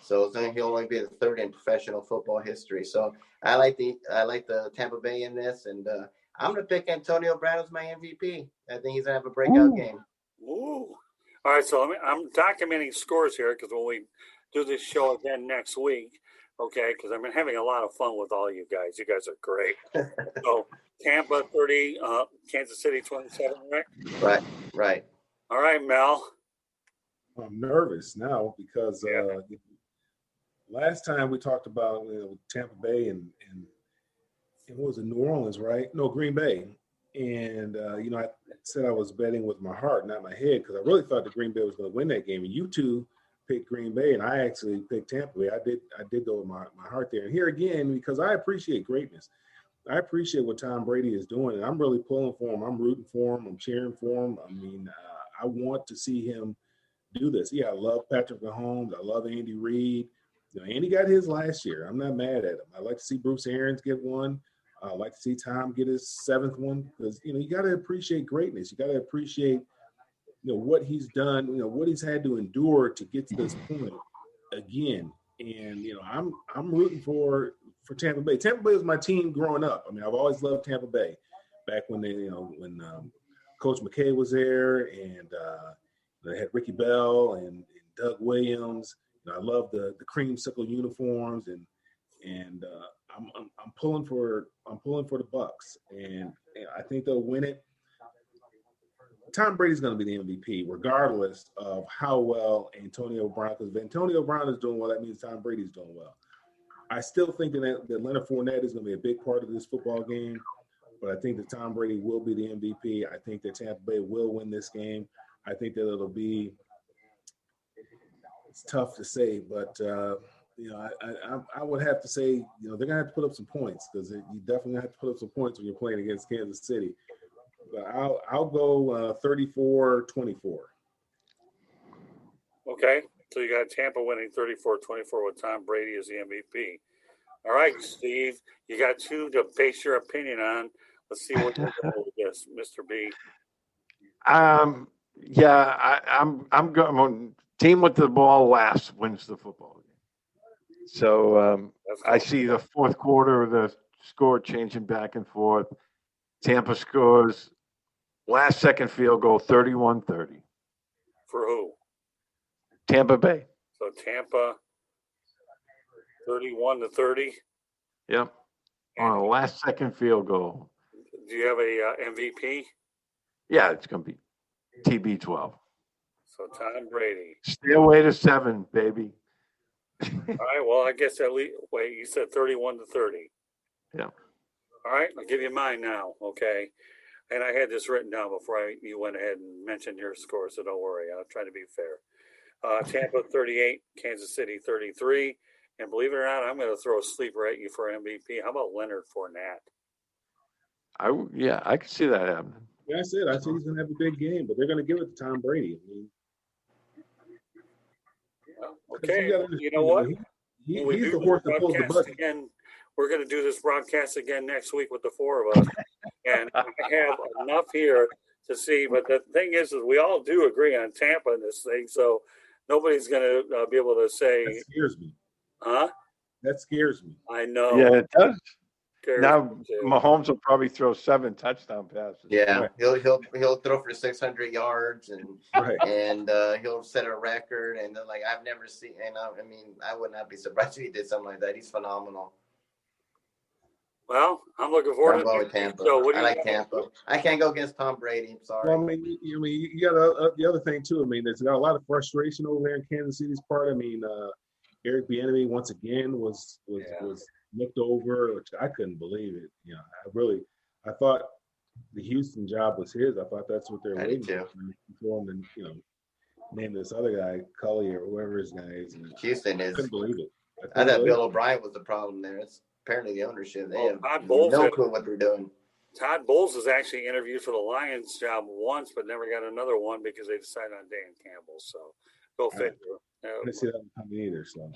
So he'll only be the 3rd in professional football history. So I like the Tampa Bay in this, and I'm going to pick Antonio Brown as my MVP. I think he's going to have a breakout game. Ooh. All right, so I'm documenting scores here because when we do this show again next week, okay, because I've been having a lot of fun with all you guys. You guys are great. So Tampa 30, Kansas City 27, right? Right. All right, Mel. I'm nervous now because last time we talked about Tampa Bay and what was it, New Orleans, right? No, Green Bay. And, I said I was betting with my heart, not my head, because I really thought that Green Bay was going to win that game. And you two picked Green Bay, and I actually picked Tampa Bay. I did go with my heart there. And here again, because I appreciate greatness. I appreciate what Tom Brady is doing, and I'm really pulling for him. I'm rooting for him. I'm cheering for him. I mean, I want to see him do this. Yeah, I love Patrick Mahomes. I love Andy Reid. Andy got his last year. I'm not mad at him. I'd like to see Bruce Arians get one. I'd like to see Tom get his 7th one because, you got to appreciate greatness. You got to appreciate, what he's done, what he's had to endure to get to this point again. And, I'm rooting for Tampa Bay. Tampa Bay was my team growing up. I mean, I've always loved Tampa Bay back when when Coach McKay was there and they had Ricky Bell and Doug Williams. I love the creamsicle uniforms and I'm pulling for the Bucks, and I think they'll win it. Tom Brady's going to be the MVP, regardless of how well Antonio Brown. Because if Antonio Brown is doing well, that means Tom Brady's doing well. I still think that Leonard Fournette is going to be a big part of this football game, but I think that Tom Brady will be the MVP. I think that Tampa Bay will win this game. I think that it'll be. It's tough to say, but. I would have to say, they're going to have to put up some points because you definitely have to put up some points when you're playing against Kansas City. But I'll go 34-24. Okay, so you got Tampa winning 34-24 with Tom Brady as the MVP. All right, Steve, you got 2 to base your opinion on. Let's see what you're going with this, Mr. B. Yeah, I'm going. Team with the ball last wins the football game. So I see the 4th quarter of the score changing back and forth. Tampa scores last second field goal, 31-30. For who? Tampa Bay. So Tampa 31-30. Yep. On a last second field goal. Do you have a MVP? Yeah, it's going to be TB12. So Tom Brady. Stay away to 7, baby. All right. Well, I guess at least. Wait, you said 31-30. Yeah. All right. I'll give you mine now. Okay. And I had this written down before you went ahead and mentioned your score, so don't worry. I'll try to be fair. Tampa 38, Kansas City 33. And believe it or not, I'm going to throw a sleeper at you for MVP. How about Leonard Fournette? I could see that happening. Yeah, I said he's going to have a big game, but they're going to give it to Tom Brady. I mean, okay. You know what? He's the horse that pulls the button. Again, we're going to do this broadcast again next week with the four of us. And I have enough here to see. But the thing is we all do agree on Tampa in this thing. So nobody's going to be able to say. That scares me. Huh? That scares me. I know. Yeah, it does. Now too. Mahomes will probably throw 7 touchdown passes. Yeah, Right. he'll throw for 600 yards and he'll set a record. And then, like, I've never seen. And I mean, I would not be surprised if he did something like that. He's phenomenal. Well, I'm looking forward to Tampa. So what do I like Tampa. I can't go against Tom Brady. I'm sorry. Well, I mean, you got the other thing too. I mean, there's got a lot of frustration over there in Kansas City's part. I mean, Eric Bieniemy once again was looked over, which I couldn't believe it. You know, I thought the Houston job was his. I thought that's what they're waiting for him, and name this other guy, Cully or whoever his guy is. Houston I couldn't believe it. I thought Bill O'Brien was the problem there. It's apparently the ownership. They have no clue what they're doing. Todd Bowles was actually interviewed for the Lions job once, but never got another one because they decided on Dan Campbell. So go figure. I didn't see that coming either. So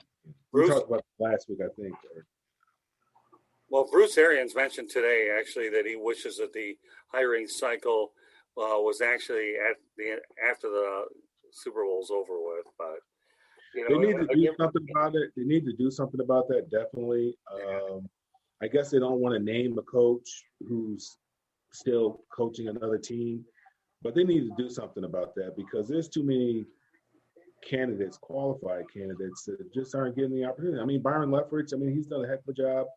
Bruce, we talked about it last week, I think. Well, Bruce Arians mentioned today actually that he wishes that the hiring cycle was actually after the Super Bowl's over with. But they need to do something about it. They need to do something about that. Definitely. I guess they don't want to name a coach who's still coaching another team, but they need to do something about that because there's too many qualified candidates that just aren't getting the opportunity. I mean, Byron Leftwich, he's done a heck of a job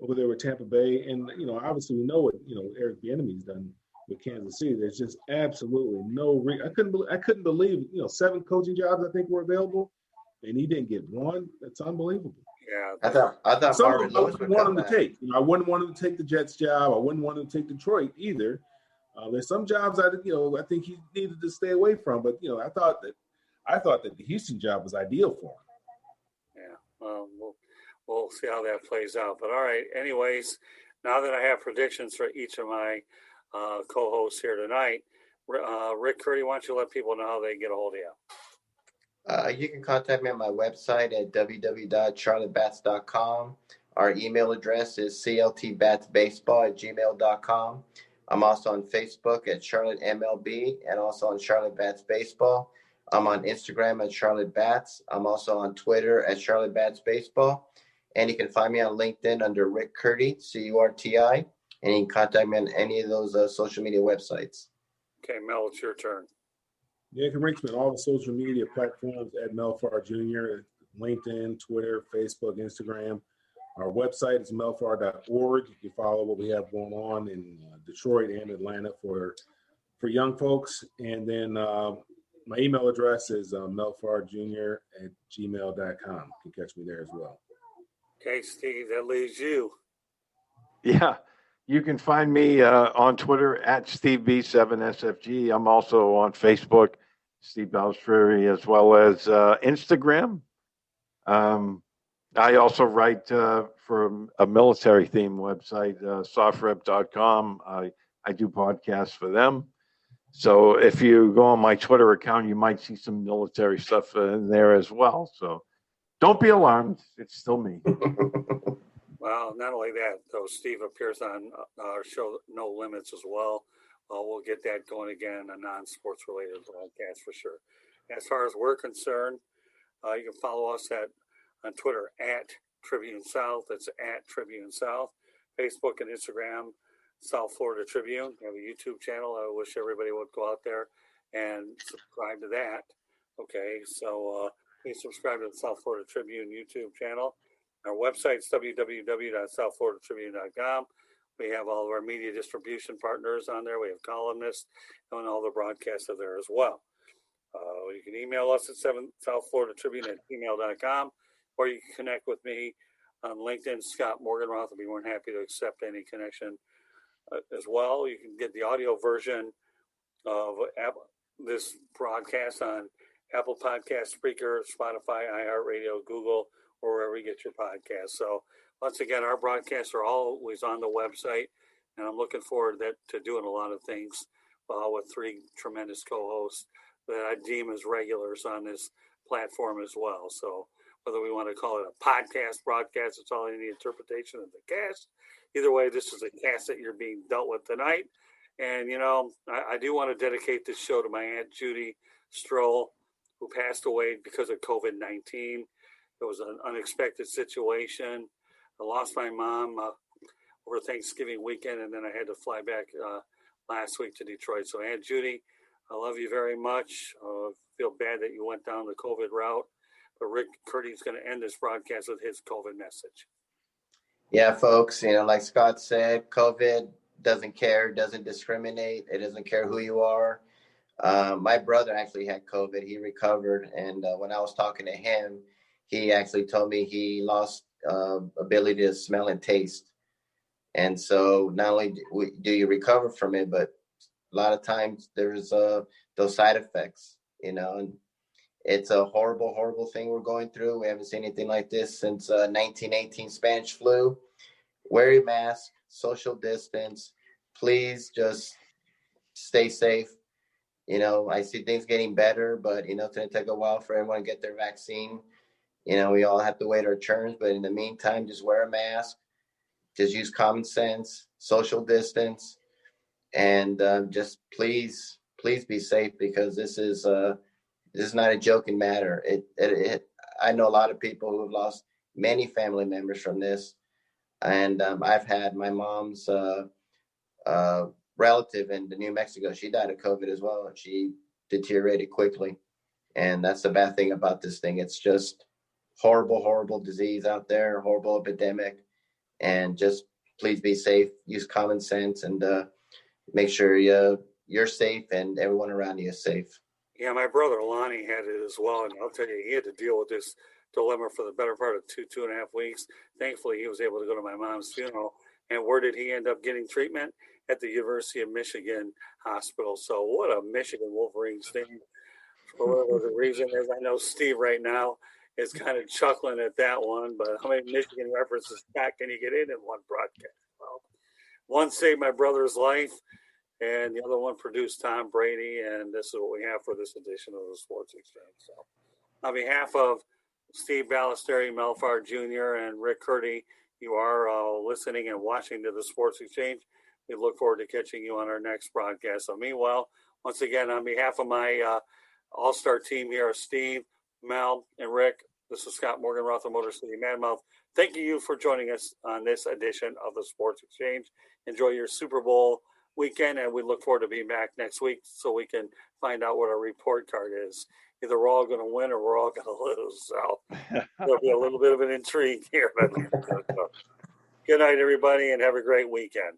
over there with Tampa Bay. And, obviously we know what, Eric Bieniemy's done with Kansas City. There's just absolutely no I couldn't believe, 7 coaching jobs I think were available and he didn't get one. That's unbelievable. Yeah. I thought some of them I wouldn't want him to take. I wouldn't want him to take the Jets job. I wouldn't want him to take Detroit either. There's some jobs I think he needed to stay away from, but I thought that the Houston job was ideal for him. Yeah. Well, we'll see how that plays out. But all right. Anyways, now that I have predictions for each of my co-hosts here tonight, Rick Curti, why don't you let people know how they get a hold of you? You can contact me on my website at www.charlottebats.com. Our email address is cltbatsbaseball@gmail.com. I'm also on Facebook at Charlotte MLB and also on Charlotte Bats Baseball. I'm on Instagram at Charlotte Bats. I'm also on Twitter at Charlotte Bats Baseball. And you can find me on LinkedIn under Rick Curti, Curti. And you can contact me on any of those social media websites. Okay, Mel, it's your turn. Yeah, you can reach me on all the social media platforms at Mel Farr Jr., LinkedIn, Twitter, Facebook, Instagram. Our website is melfar.org. You can follow what we have going on in Detroit and Atlanta for young folks. And then my email address is melfarjr@gmail.com. You can catch me there as well. Okay, Steve, that leaves you. Yeah, you can find me on Twitter at SteveB7SFG. I'm also on Facebook, Steve Balestrieri, as well as Instagram. I also write for a military theme website, sofrep.com. I do podcasts for them. So if you go on my Twitter account, you might see some military stuff in there as well. So don't be alarmed. It's still me. Well, not only that, though, Steve appears on our show No Limits as well. We'll get that going again, a non-sports related broadcast for sure. As far as we're concerned, you can follow us on Twitter at Tribune South. That's at Tribune South. Facebook and Instagram, South Florida Tribune. We have a YouTube channel. I wish everybody would go out there and subscribe to that. Okay, so please subscribe to the South Florida Tribune YouTube channel. Our website is www.southfloridatribune.com. We have all of our media distribution partners on there. We have columnists and all the broadcasts are there as well. you can email us at 7 South Florida Tribune at gmail.com, or you can connect with me on LinkedIn, Scott Morganroth. I'll be more than happy to accept any connection as well. You can get the audio version of this broadcast on Apple Podcasts, Spreaker, Spotify, iHeartRadio, Google, or wherever you get your podcasts. So once again, our broadcasts are always on the website, and I'm looking forward to doing a lot of things with three tremendous co-hosts that I deem as regulars on this platform as well. So whether we want to call it a podcast, broadcast, it's all in the interpretation of the cast. Either way, this is a cast that you're being dealt with tonight. And, I do want to dedicate this show to my Aunt Judy Stroll, who passed away because of COVID-19. It was an unexpected situation. I lost my mom over Thanksgiving weekend, and then I had to fly back last week to Detroit. So, Aunt Judy, I love you very much. Feel bad that you went down the COVID route. But Rick Curti is going to end this broadcast with his COVID message. Yeah, folks, like Scott said, COVID doesn't care, doesn't discriminate. It doesn't care who you are. My brother actually had COVID. He recovered. And when I was talking to him, he actually told me he lost ability to smell and taste. And so not only do you recover from it, but a lot of times there's those side effects, and it's a horrible, horrible thing we're going through. We haven't seen anything like this since 1918 Spanish flu. Wear your mask, social distance. Please just stay safe. I see things getting better, but, it's going to take a while for everyone to get their vaccine. We all have to wait our turns. But in the meantime, just wear a mask. Just use common sense, social distance, and just please be safe, because this is not a joking matter. I know a lot of people who have lost many family members from this, and I've had my mom's relative in New Mexico. She died of COVID as well, and she deteriorated quickly. And that's the bad thing about this thing. It's just horrible, horrible disease out there, horrible epidemic. And just please be safe, use common sense, and make sure you're safe and everyone around you is safe. Yeah, my brother Lonnie had it as well, and I'll tell you, he had to deal with this dilemma for the better part of 2.5 weeks. Thankfully, he was able to go to my mom's funeral. And where did he end up getting treatment? At the University of Michigan Hospital. So what a Michigan Wolverines thing. For whatever the reason is, I know Steve right now is kind of chuckling at that one, but how many Michigan references back can you get in one broadcast? Well, one saved my brother's life, and the other one produced Tom Brady, and this is what we have for this edition of the Sports Exchange. So on behalf of Steve Balestrieri, Mel Farr Jr., and Rick Curti, you are listening and watching to the Sports Exchange. We look forward to catching you on our next broadcast. So meanwhile, once again, on behalf of my all-star team here, Steve, Mel, and Rick, this is Scott Morganroth of Motor City Madmouth. Thank you for joining us on this edition of the Sports Exchange. Enjoy your Super Bowl weekend, and we look forward to being back next week so we can find out what our report card is. Either we're all going to win or we're all going to lose. So there'll be a little bit of an intrigue here. Good night, everybody, and have a great weekend.